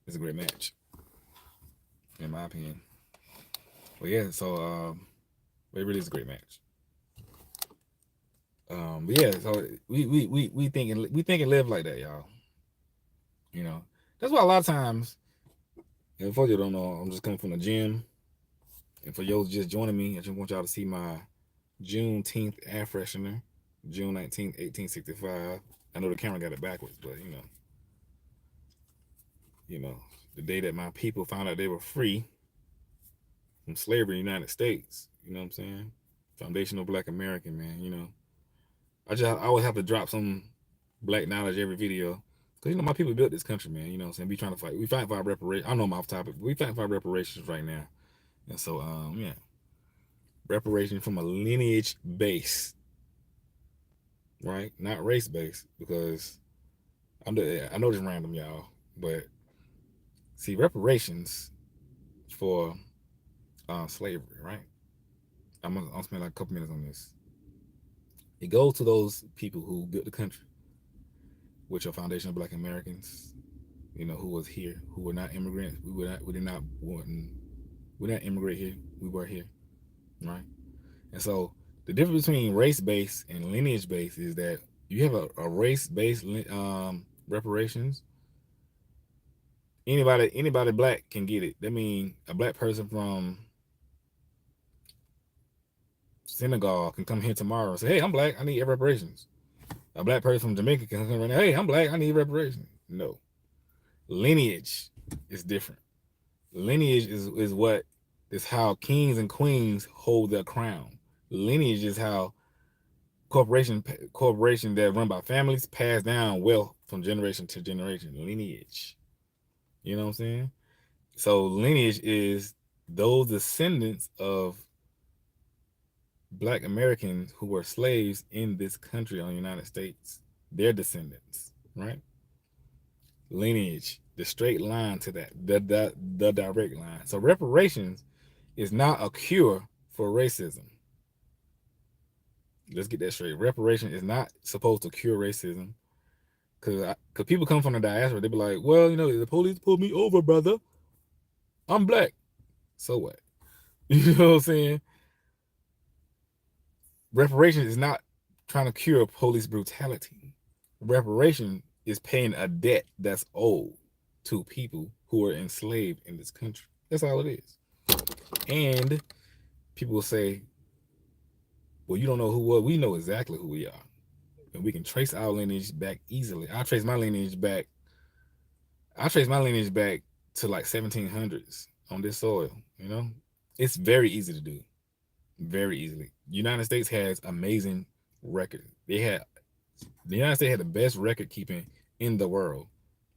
is a great match, in my opinion. But yeah, so it really is a great match. But yeah, so we think and live like that, y'all. You know, that's why a lot of times, and for you don't know, I'm just coming from the gym, and for y'all just joining me, I just want y'all to see my Juneteenth air freshener, June 19th, 1865. I know the camera got it backwards, but you know, the day that my people found out they were free from slavery in the United States. You know what I'm saying? Foundational Black American, man. You know, I always have to drop some black knowledge every video. Cause you know my people built this country, man. You know what I'm saying? We trying to fight. We fight for our reparations. I know I'm off topic, but we fight for our reparations right now. And so yeah. Reparations from a lineage base. Right? Not race base. Because I know this random, y'all. But see, reparations for slavery, right? I'll spend like a couple minutes on this. It goes to those people who built the country, which are foundational Black Americans, you know, who was here, who were not immigrants. We did not immigrate here. We were here, right? And so the difference between race based and lineage based is that you have a race based reparations. Anybody black can get it. That means a black person from Senegal can come here tomorrow and say, "Hey, I'm black. I need reparations." A black person from Jamaica can come right now. "Hey, I'm black. I need reparations." No, lineage is different. Lineage is how kings and queens hold their crown. Lineage is how corporations that run by families pass down wealth from generation to generation. Lineage. You know what I'm saying? So lineage is those descendants of Black Americans who were slaves in this country on the United States. Their descendants, right? Lineage, the straight line to that, the direct line. So reparations is not a cure for racism. Let's get that straight. Reparation is not supposed to cure racism. Cause people come from the diaspora, they be like, well, you know, the police pulled me over, brother. I'm black. So what? You know what I'm saying? Reparation is not trying to cure police brutality. Reparation is paying a debt that's owed to people who are enslaved in this country. That's all it is. And people will say, well, you don't know who was. We know exactly who we are. And we can trace our lineage back easily. I trace my lineage back to like 1700s on this soil, you know? It's very easy to do. Very easily. United States has amazing record. The United States had the best record keeping in the world,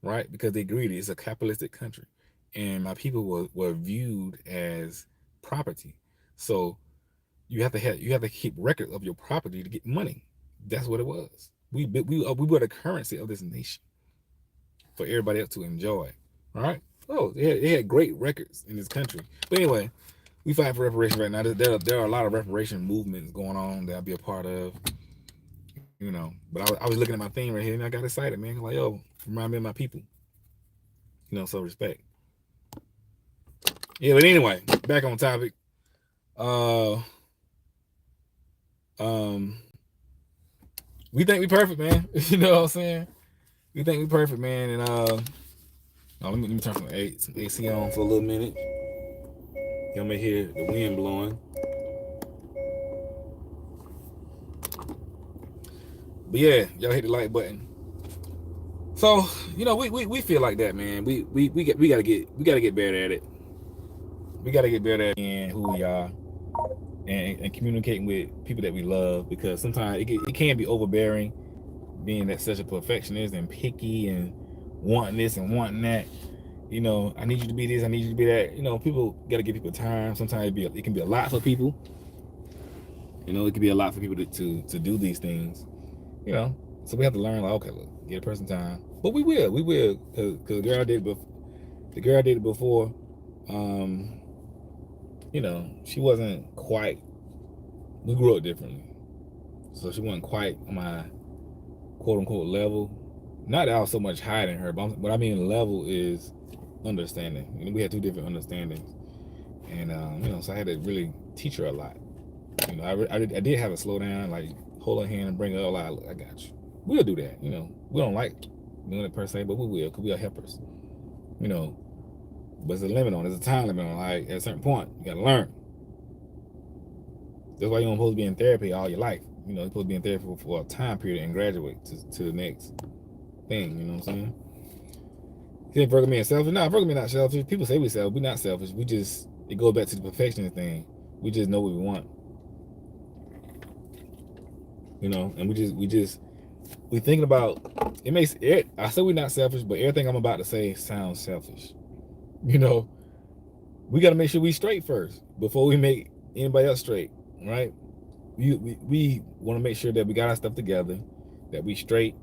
right? Because they're greedy. It's a capitalistic country. And my people were viewed as property. So you have to keep record of your property to get money. That's what it was. We were the currency of this nation for everybody else to enjoy. All right. Oh, they had great records in this country. But anyway, we fight for reparations right now. There are a lot of reparation movements going on that I'll be a part of. But I was looking at my thing right here and I got excited, man. Like, yo, remind me of my people. So respect. Yeah, but anyway, back on topic. Uh, um, we think we perfect, man. You know what I'm saying? We think we perfect, man. And let me turn some AC on for a little minute. Y'all may hear the wind blowing. But yeah, y'all hit the like button. So we feel like that, man. We gotta get better at it. We gotta get better at being who we are and communicating with people that we love, because sometimes it can be overbearing, being that such a perfectionist and picky and wanting this and wanting that. I need you to be this, I need you to be that. People gotta give people time. Sometimes it can be a lot for people. It can be a lot for people to do these things. So we have to learn, like, okay, look, get a person time. But we will, because the girl I dated before, she wasn't quite. We grew up differently, so she wasn't quite on my quote unquote level. Not that I was so much higher than her, but what I mean level is understanding. We had two different understandings, and so I had to really teach her a lot. I did have to slow down, like hold her hand and bring her up. Like, I got you. We'll do that. We don't like doing it per se, but we will, because we are helpers. But there's a limit on it. There's a time limit on, like, at a certain point, you gotta learn. That's why you're not supposed to be in therapy all your life. You're supposed to be in therapy for a time period and graduate to the next thing. You know what I'm saying? You think Virgo being selfish? No, Virgo being not selfish. People say we selfish. We're not selfish. It goes back to the perfectionist thing. We just know what we want. And we thinking about it. Makes it. I say we're not selfish, but everything I'm about to say sounds selfish. We got to make sure we straight first before we make anybody else straight, right? We want to make sure that we got our stuff together, that we straight,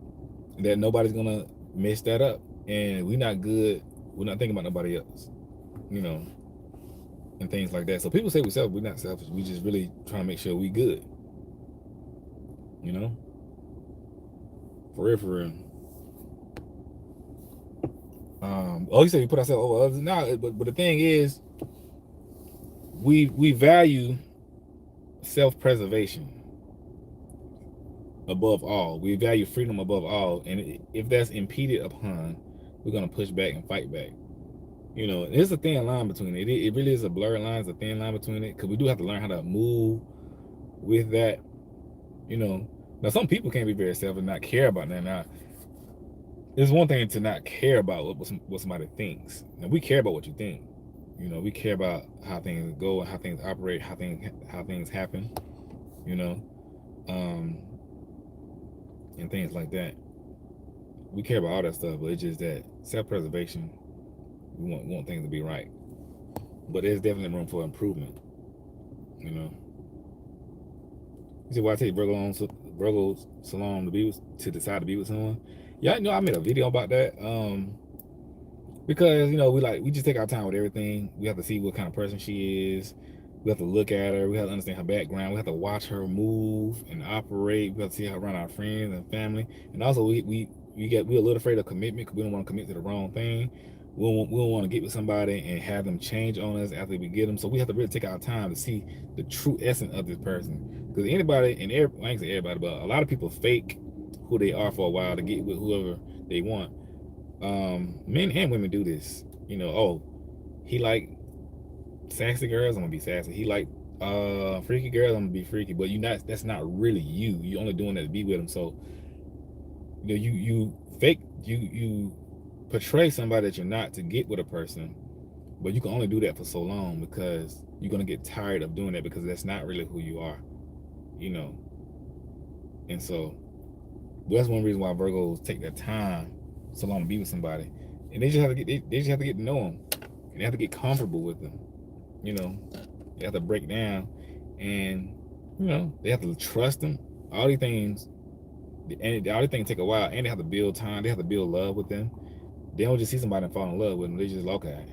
that nobody's gonna mess that up, and we're not good. We're not thinking about nobody else, and things like that. So people say we're selfish. We're not selfish. We just really trying to make sure we good. For real, for real. You said we put ourselves over others. No, but the thing is, we value self-preservation above all. We value freedom above all, and if that's impeded upon, we're gonna push back and fight back. There's a thin line between it. It really is a blurred line. It's a thin line between it, because we do have to learn how to move with that. Now some people can be very selfish and not care about that. Now, it's one thing to not care about what somebody thinks. Now, we care about what you think. We care about how things go and how things operate, how things happen. And things like that. We care about all that stuff, but it's just that self-preservation. We want things to be right, but there's definitely room for improvement. You see why I take Virgo salon to decide to be with someone. Yeah, I made a video about that. Because we just take our time with everything. We have to see what kind of person she is. We have to look at her. We have to understand her background. We have to watch her move and operate. We have to see how around our friends and family. And also, we're a little afraid of commitment, because we don't want to commit to the wrong thing. We don't want to get with somebody and have them change on us after we get them. So we have to really take our time to see the true essence of this person. Because anybody, and I ain't say everybody, but a lot of people fake who they are for a while to get with whoever they want. Men and women do this. He like sassy girls, I'm gonna be sassy. He like freaky girls, I'm gonna be freaky. But that's not really you. You only doing that to be with them. So you fake, you portray somebody that you're not to get with a person, but you can only do that for so long, because you're gonna get tired of doing that, because that's not really who you are. And so that's one reason why Virgos take their time so long to be with somebody, and they just have to get to know them, and they have to get comfortable with them. They have to break down, and they have to trust them. All these things take a while, and they have to build time. They have to build love with them. They don't just see somebody and fall in love with them. They just like, okay,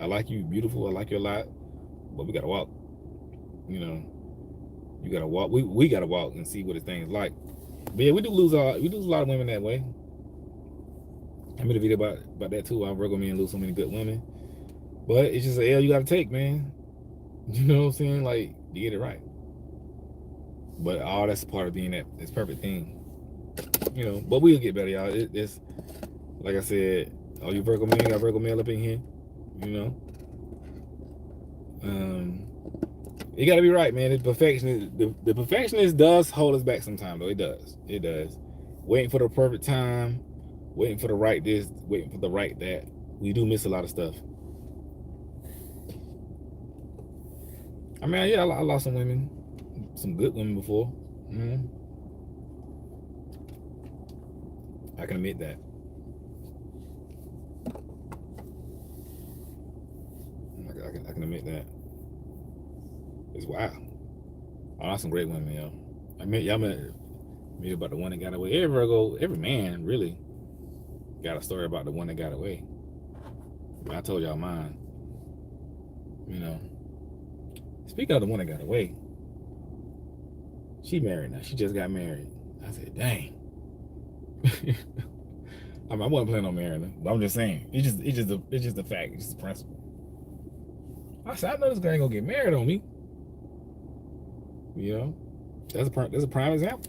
I like you, beautiful. I like you a lot, but we gotta walk. You know, you gotta walk. We gotta walk and see what the thing's like. But yeah, we do lose a lot of women that way. I made a video about that too. Why Virgo men lose so many good women. But it's just an L you gotta take, man. You know what I'm saying? Like, to get it right. But all that's part of being this perfect thing. You know, but we'll get better, y'all. It's like I said, all you Virgo men got Virgo male up in here. You know. You gotta be right, man. The perfectionist does hold us back sometimes, though. It does. It does. Waiting for the perfect time, waiting for the right this, waiting for the right that. We do miss a lot of stuff. I mean, yeah, I lost some women, some good women before. I can admit that. I can admit that. It's wild. I lost some great women, yo. Y'all met me about the one that got away. Every Virgo, every man really got a story about the one that got away. I told y'all mine. You know. Speaking of the one that got away, she married now. She just got married. I said, dang. I wasn't planning on marrying her, but I'm just saying, it's just the fact, it's just the principle. I said, I know this guy ain't gonna get married on me. You know, that's a prime example.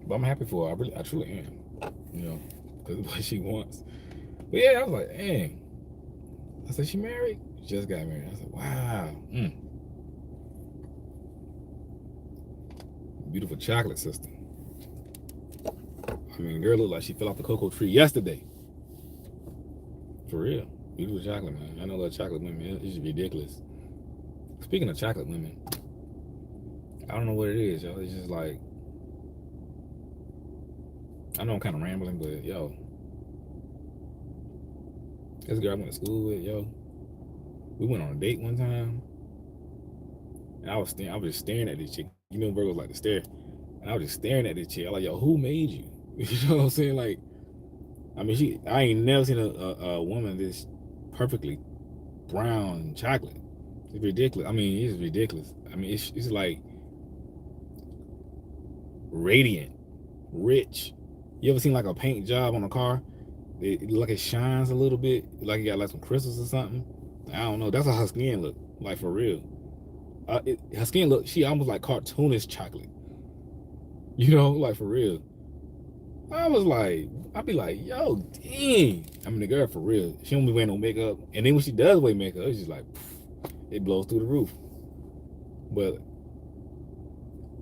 But I'm happy for her. I truly am. You know, because of what she wants. But yeah, I was like, dang. I said, she married? She just got married. I said, wow. Beautiful chocolate sister. I mean, girl looked like she fell off the cocoa tree yesterday. For real. Beautiful chocolate, man. I know a lot of chocolate women. It's just ridiculous. Speaking of chocolate women, I don't know what it is, y'all. It's just like, I know I'm kind of rambling, but yo, this girl I went to school with, yo, we went on a date one time, and I was just staring at this chick. You know, Virgos like to stare, and I was just staring at this chick. I was like, yo, who made you? You know what I'm saying? Like, I mean, I ain't never seen a woman this perfectly brown chocolate. It's ridiculous. I mean, it's ridiculous. I mean, it's like radiant, rich. You ever seen like a paint job on a car? Like it shines a little bit, like it got like some crystals or something. I don't know. That's how her skin look, like for real. Her skin look, she almost like cartoonish chocolate. You know, like for real. I'd be like, yo, dang. I mean, the girl for real. She don't be wearing no makeup, and then when she does wear makeup, it's just like, it blows through the roof. But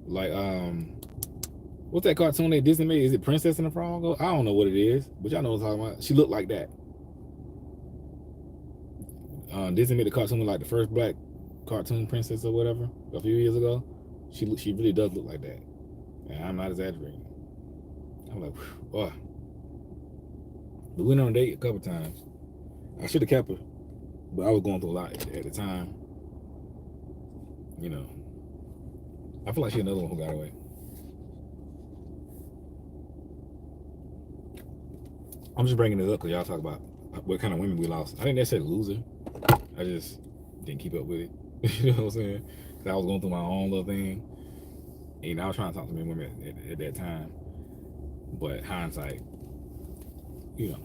like, what's that cartoon that Disney made? Is it Princess and the Frog? I don't know what it is, but y'all know what I'm talking about. She looked like that. Disney made a cartoon with like the first black cartoon princess or whatever a few years ago. She really does look like that, and I'm not exaggerating. I'm like, boy. We went on a date a couple times. I should have kept her, but I was going through a lot at the time. You know, I feel like she's another one who got away. I'm just bringing this up because y'all talk about what kind of women we lost. I didn't necessarily lose her. I just didn't keep up with it. You know what I'm saying? Because I was going through my own little thing. And I was trying to talk to many women at that time. But hindsight, you know,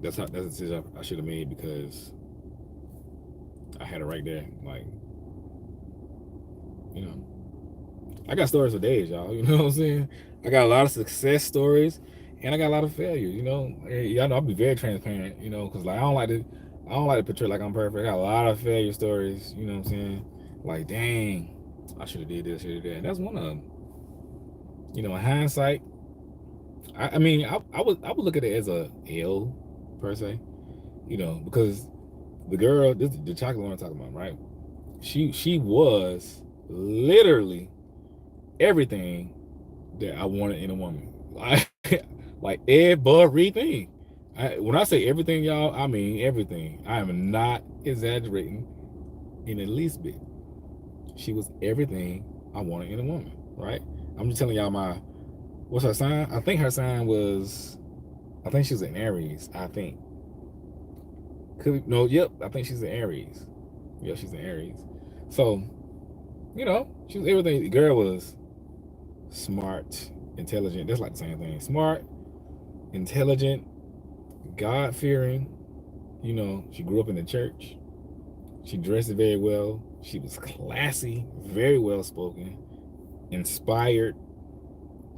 that's a decision I should have made because I had it right there. Like, you know, I got stories for days, y'all. You know what I'm saying? I got a lot of success stories, and I got a lot of failures. You know, y'all know I'll be very transparent. You know, because like I don't like to portray like I'm perfect. I got a lot of failure stories. You know what I'm saying? Like, dang, I should have did this, should have did that. And that's one of them. You know, in hindsight, I mean, I would look at it as a L per se. You know, because the girl, the chocolate one I'm talking about, right? She was literally everything that I wanted in a woman. Like everything. When I say everything, y'all, I mean everything. I am not exaggerating in the least bit. She was everything I wanted in a woman, right? I'm just telling y'all what's her sign? I think she was an Aries, I think. No, yep, I think she's an Aries. Yeah, she's an Aries. So, she was everything. The girl was smart, intelligent. That's like the same thing. Smart, intelligent, God fearing. She grew up in the church. She dressed very well. She was classy, very well spoken, inspired.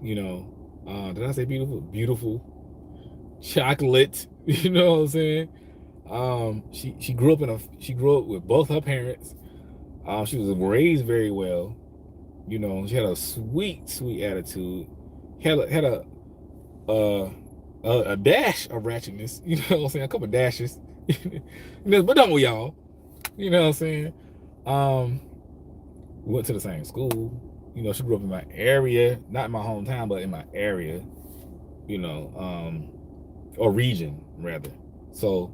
Did I say beautiful? Beautiful, chocolate. You know what I'm saying? She grew up with both her parents. She was raised very well. She had a sweet, sweet attitude. Had uh, a dash of ratchetness. You know what I'm saying? A couple dashes. But don't we all? You know what I'm saying? Um, we went to the same school. She grew up in my area, not in my hometown, but in my area. Or region rather. So,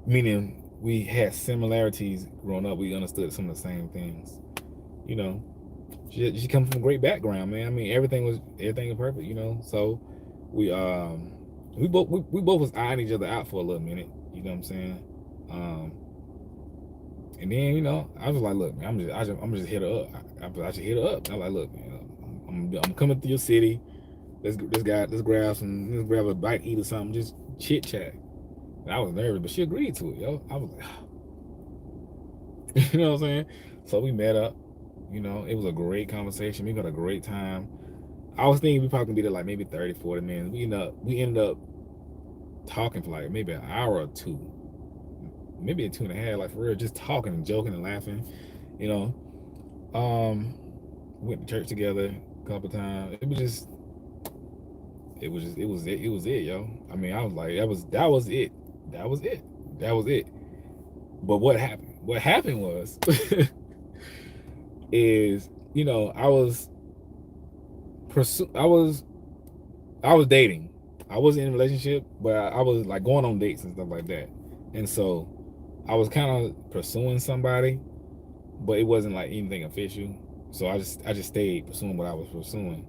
meaning we had similarities growing up. We understood some of the same things. You know, she comes from a great background, man. I mean, everything was perfect. So we both was eyeing each other out for a little minute. You know what I'm saying? And then I was like, look, man, I'm just hit her up. I should hit her up. I'm like, look, man, I'm coming through your city. Let's grab a bite, eat or something, just chit chat. And I was nervous, but she agreed to it, yo. I was like, you know what I'm saying? So we met up. It was a great conversation. We got a great time. I was thinking we probably gonna be there like maybe 30, 40 minutes. We ended up talking for like maybe an hour or two, maybe a 2.5, like for real, just talking and joking and laughing. Went to church together a couple times. It was it, yo. I mean, I was like, that was it. But what happened? What happened was, is I was dating. I wasn't in a relationship, but I was like going on dates and stuff like that. And so I was kind of pursuing somebody, but it wasn't like anything official. So I just stayed pursuing what I was pursuing.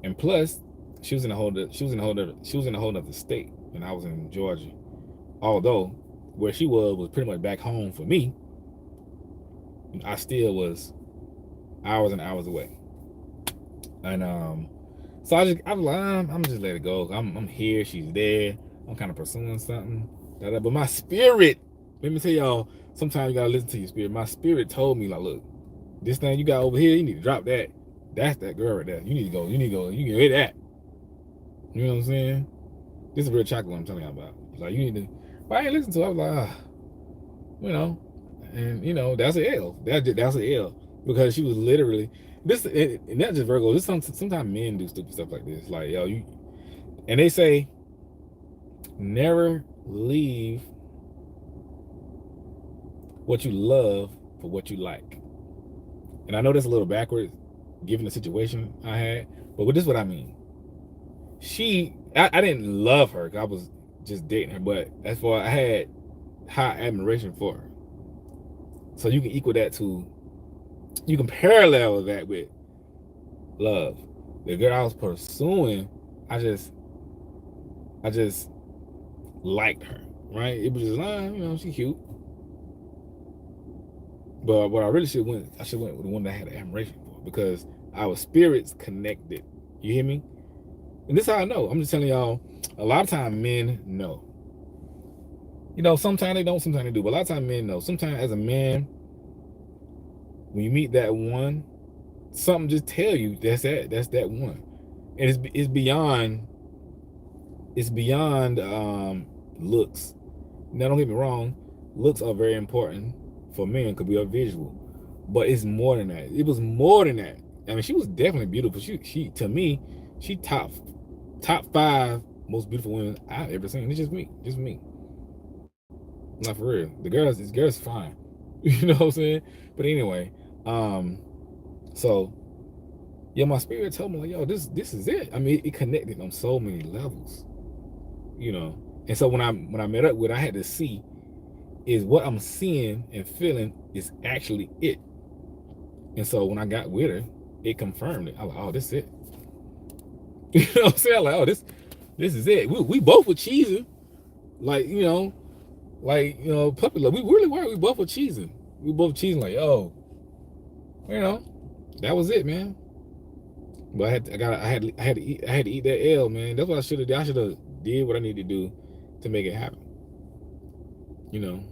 And plus, she was in a whole other state, and I was in Georgia. Although where she was pretty much back home for me, I still was hours and hours away. And so I was like, I'm just let it go. I'm here, she's there. I'm kind of pursuing something. But my spirit, let me tell y'all, sometimes you gotta listen to your spirit. My spirit told me, like, look, this thing you got over here, you need to drop that. That's that girl right there. You need to go. You can hit that. You know what I'm saying? This is real chocolate I'm telling you about. Like, you need to. But I ain't listen to it. I was like, and that's an L. That's an L, because she was literally this, and not just Virgo. This sometimes men do stupid stuff like this. Like, yo, and they say never leave what you love for what you like. And I know that's a little backwards, given the situation I had, but this is what I mean. I didn't love her because I was just dating her, but as far I had high admiration for her. So you can equal that to, you can parallel that with love. The girl I was pursuing, I just liked her, right? It was just, she's cute. But what I really should went with the one that I had admiration for, because our spirits connected. You hear me? And this is how I know. I'm just telling y'all, a lot of times men know. Sometimes they don't, sometimes they do. But a lot of times men know. Sometimes as a man, when you meet that one, something just tell you that's that one. And it's beyond looks. Now don't get me wrong, looks are very important for men because we are visual. But it's more than that. It was more than that. I mean, she was definitely beautiful. She to me, she top 5 most beautiful women I've ever seen. It's just me. Not for real. This girl's fine. You know what I'm saying? But anyway, so yeah, my spirit told me, like, yo, this is it. I mean, it connected on so many levels. And so when I met up with her, I had to see, is what I'm seeing and feeling is actually it. And so when I got with her, it confirmed it. I was like, oh, this is it. You know what I'm saying? Like, oh, this is it. We both were cheesing. Like, Like, puppy love. We really were. We both were cheesing. We both cheesing like, yo, that was it, man. But I had to eat that L, man. That's what I should have did. I should have did what I need to do to make it happen. And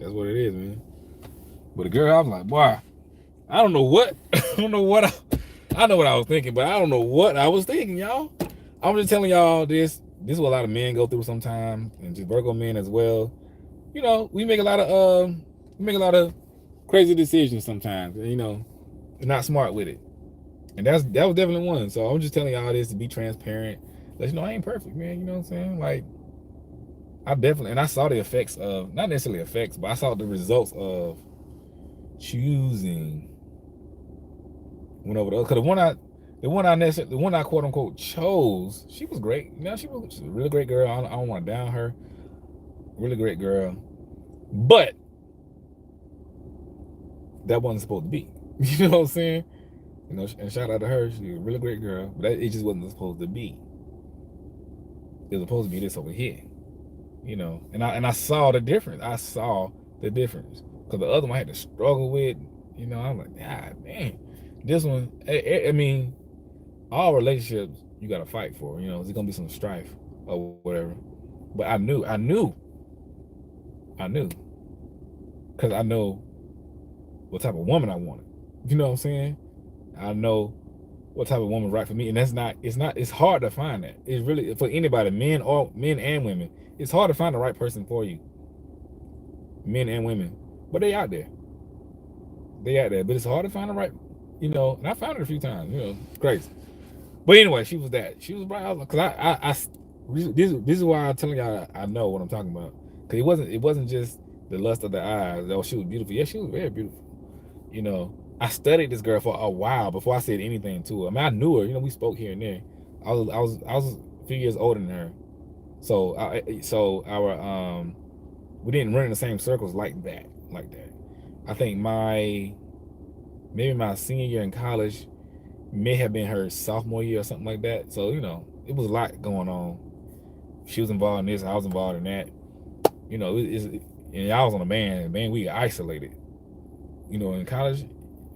that's what it is, man. But the girl, I was like, boy, I don't know what I don't know what I know what I was thinking, but I don't know what I was thinking, y'all. I'm just telling y'all this is what a lot of men go through sometimes, and just Virgo men as well. We make a lot of crazy decisions sometimes, and not smart with it. And that was definitely one. So I'm just telling y'all this to be transparent. Let you know I ain't perfect, man. You know what I'm saying? Like, I saw the effects of, not necessarily effects, but I saw the results of choosing one over the other. Cause the one I quote unquote chose, she was great. She's a really great girl. I don't want to down her. Really great girl. But that wasn't supposed to be. You know what I'm saying? And shout out to her. She's a really great girl. But it just wasn't supposed to be. It was supposed to be this over here. And I saw the difference. Because the other one I had to struggle with. I'm like, God, man. This one, I mean, all relationships you got to fight for. There's going to be some strife or whatever. But I knew. Because I know what type of woman I wanted. You know what I'm saying? I know what type of woman right for me. And it's hard to find that. It's really, for anybody, men and women, it's hard to find the right person for you. Men and women. But they out there. But it's hard to find the right, and I found it a few times, crazy. But anyway, she was that. She was bright. Because this is why I'm telling y'all I know what I'm talking about. Because it wasn't just the lust of the eyes. Oh, she was beautiful. Yeah, she was very beautiful. I studied this girl for a while before I said anything to her. I mean, I knew her. We spoke here and there. I was a few years older than her, so we didn't run in the same circles like that. I think maybe my senior year in college may have been her sophomore year or something like that. So it was a lot going on. She was involved in this, I was involved in that. And I was on a band. We got isolated. In college,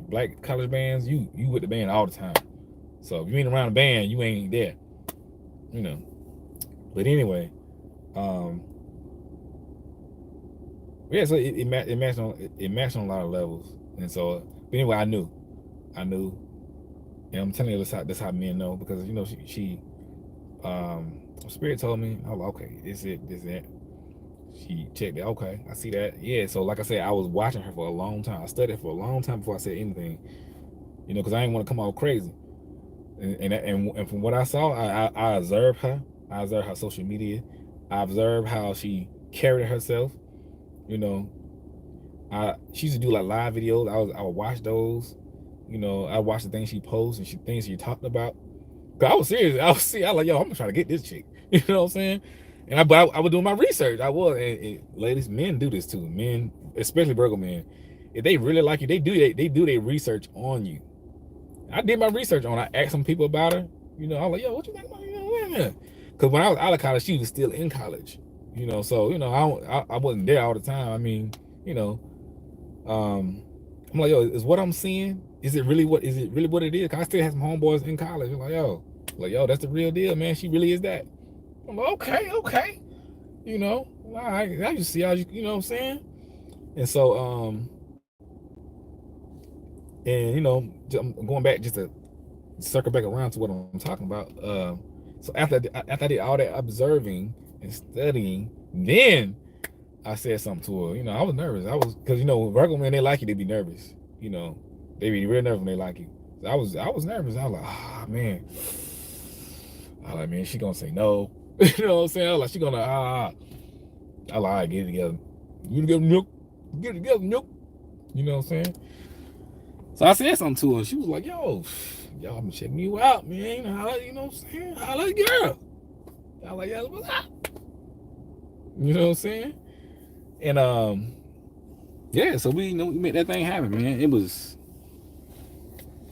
black college bands, you with the band all the time. So if you ain't around the band, you ain't there. But anyway, yeah. So it matched on a lot of levels. And so, but anyway, I knew, and I'm telling you that's how men know, because she Spirit told me, I was like, okay, this it. She checked it. Okay, I see that. Yeah. So like I said, I was watching her for a long time. I studied for a long time before I said anything. Because I didn't want to come out crazy. And from what I saw, I observed her. I observed her social media. I observed how she carried herself. She used to do like live videos. I would watch those. I watched the things she posts and things she talked about. Cause I was serious. I was like, yo, I'm gonna try to get this chick. You know what I'm saying? And I was doing my research. I was, and ladies, men do this too. Men, especially Virgo men, if they really like you, they do their research on you. I did my research on her. I asked some people about her. I was like, yo, what you think about her? Because when I was out of college, she was still in college. So I wasn't there all the time. I mean, I'm like, yo, is what I'm seeing? Is it really what it is? Cause I still have some homeboys in college. I'm like, yo, that's the real deal, man. She really is that. I'm like, okay. All right, I just see how you know what I'm saying? And so, and I'm going back just to circle back around to what I'm talking about. So after I did all that observing and studying, then I said something to her. I was nervous. Because Virgo men, they like you to be nervous. They be real nervous when they like you. So I was nervous. I was like, man. I was like, man, she gonna say no. You know what I'm saying? I was like, she gonna I like, all right, get it together. You together, nope. Get it together, nope. You know what I'm saying? So I said something to her. She was like, yo, y'all been checking you out, man. You know what I'm saying? I like girl. I like, yeah, what's up? You know what I'm saying? And yeah, so we made that thing happen, man. It was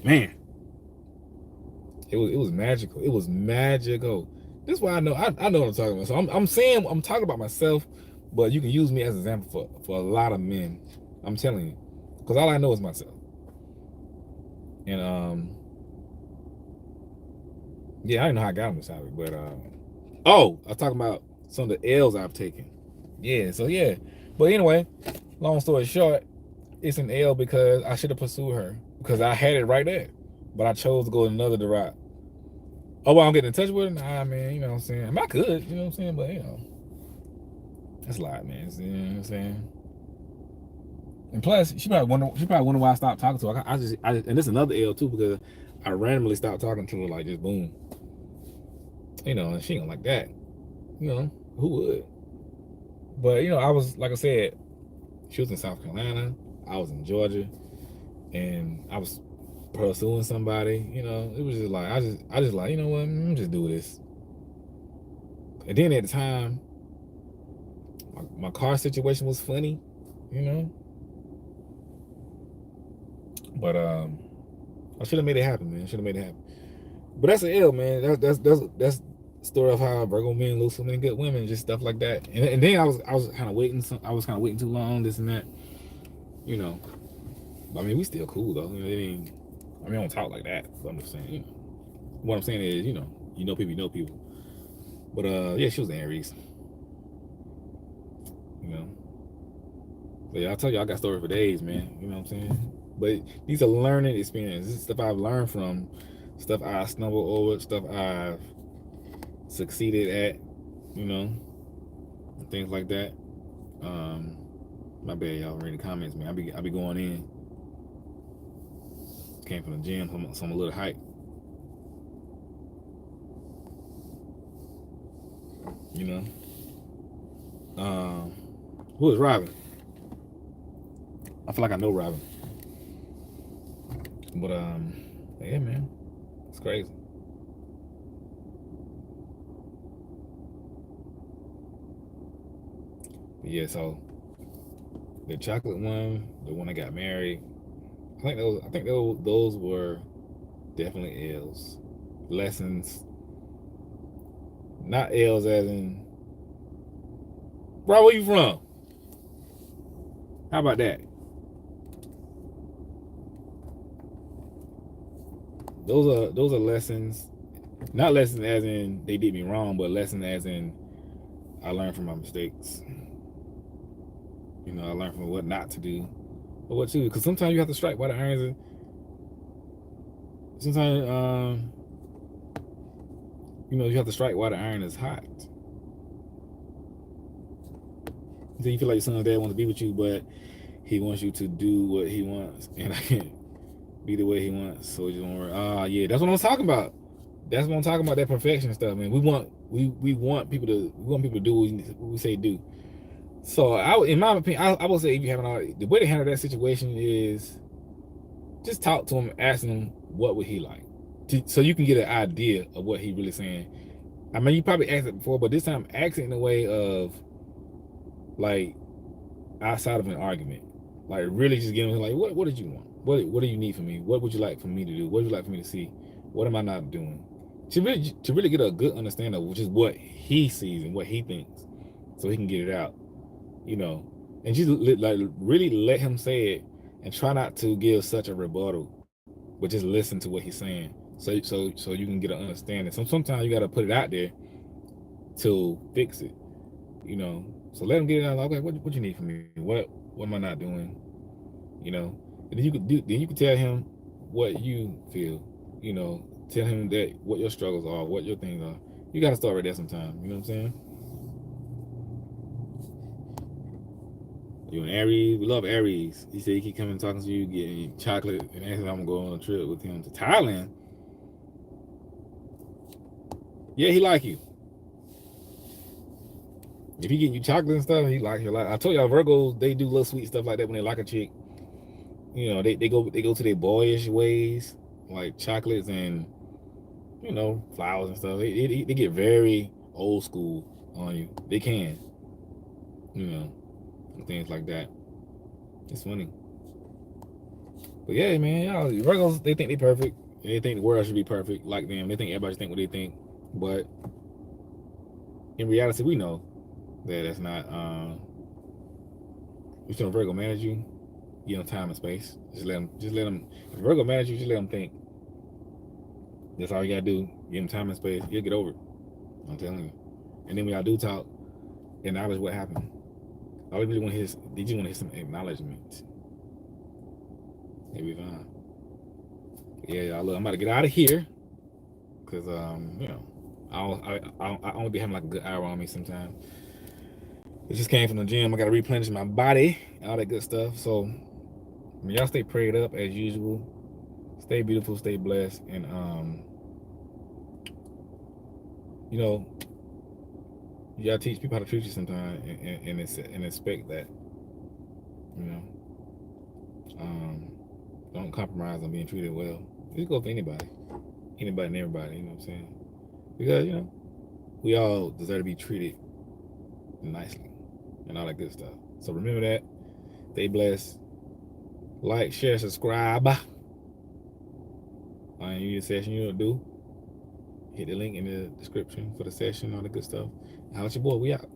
magical. It was magical. This is why I know I know what I'm talking about. So I'm saying I'm talking about myself, but you can use me as an example for a lot of men. I'm telling you, because all I know is myself. And yeah, I didn't know how I got on this topic, but oh, I was talking about some of the L's I've taken. Yeah, so yeah. But anyway, long story short, it's an L because I should have pursued her because I had it right there, but I chose to go another route. Oh, well, I'm getting in touch with her? Nah, man, you know what I'm saying? I mean, I could, you know what I'm saying? But, you know, that's a lot, man. You know what I'm saying? And plus, she probably wonder why I stopped talking to her. And this is another L too because I randomly stopped talking to her, like just boom. You know, and she ain't like that. You know, who would? But you know, I was like I said, she was in South Carolina, I was in Georgia, and I was pursuing somebody. You know, it was just like I just like, you know what, I'm just do this. And then at the time, my car situation was funny, you know. But I should have made it happen, man. Should have made it happen. But that's an L, man. That's the story of how Virgo men lose so many good women, just stuff like that. And then I was kind of waiting. I was kind of waiting too long, this and that. You know. But, I mean, we still cool though. You know, I mean, I don't talk like that. But I'm just saying, you know. What I'm saying is, you know people, you know people. But yeah, she was an Aries. You know. But yeah, I tell you, I got stories for days, man. You know what I'm saying? But these are learning experiences. This is stuff I've learned from, stuff I stumbled over, stuff I've succeeded at, you know, and things like that. My bad, y'all. Read the comments, man. I be going in. Came from the gym, so I'm a little hype. You know. Who is Robin? I feel like I know Robin. But yeah, man, it's crazy. But yeah, so the chocolate one, the one that got married, I think those were definitely L's. Lessons, not L's as in, bro, where you from? How about that? Those are lessons, not lessons as in they did me wrong, but lessons as in I learned from my mistakes. You know, I learned from what not to do, but what to do. Because sometimes you have to strike while the iron's in. Sometimes, you know, you have to strike while the iron is hot. So you feel like your son's dad wants to be with you, but he wants you to do what he wants, and I can't be the way he wants, so you don't worry. Yeah, that's what I'm talking about. That's what I'm talking about. That perfection stuff, man. We want people to do what we say do. So in my opinion, I will say if you haven't, the way to handle that situation is just talk to him, asking him what would he like, so you can get an idea of what he really saying. I mean, you probably asked it before, but this time ask it in a way of like outside of an argument, like really just getting like, what did you want? What do you need from me? What would you like for me to do? What would you like for me to see? What am I not doing? To really get a good understanding of which is what he sees and what he thinks, so he can get it out, you know, and just like really let him say it and try not to give such a rebuttal, but just listen to what he's saying, so you can get an understanding. Sometimes you got to put it out there to fix it, you know. So let him get it out. Like, okay, what you need from me? What am I not doing? You know, and then you can tell him what you feel. You know, tell him that what your struggles are, what your things are. You got to start right there sometime. You know what I'm saying? You and Aries, we love Aries. He said he keep coming talking to you, getting chocolate, and asking if I'm gonna go on a trip with him to Thailand. Yeah, he like you. If he getting you chocolate and stuff, he like you. Like I told y'all, Virgos, they do little sweet stuff like that when they like a chick. You know, they go to their boyish ways, like chocolates and, you know, flowers and stuff. They get very old school on you. They can, you know, and things like that. It's funny. But yeah, man, y'all Virgos, they think they perfect. They think the world should be perfect like them. They think everybody should think what they think. But in reality, we know that that's not. If you're a Virgo manage you, give them time and space. Just let them. Just let them. If Virgo manage you, just let them think. That's all you gotta do. Give them time and space. You'll get over it. I'm telling you. And then when y'all do talk, acknowledge what happened. All you really want to hear is, did you want to hear some acknowledgement? It'll be fine. Yeah, y'all. Look, I'm about to get out of here because you know, I only be having like a good hour on me sometimes. It just came from the gym. I got to replenish my body, all that good stuff. So, I mean, y'all stay prayed up as usual. Stay beautiful, stay blessed, and you know, you gotta teach people how to treat you sometimes, and expect that. You know, don't compromise on being treated well. This goes for anybody and everybody. You know what I'm saying? Because you know, we all deserve to be treated nicely and all that good stuff. So remember that. Stay blessed. Like, share, subscribe. Any session you want to do, hit the link in the description for the session, all the good stuff. How's your boy? We out.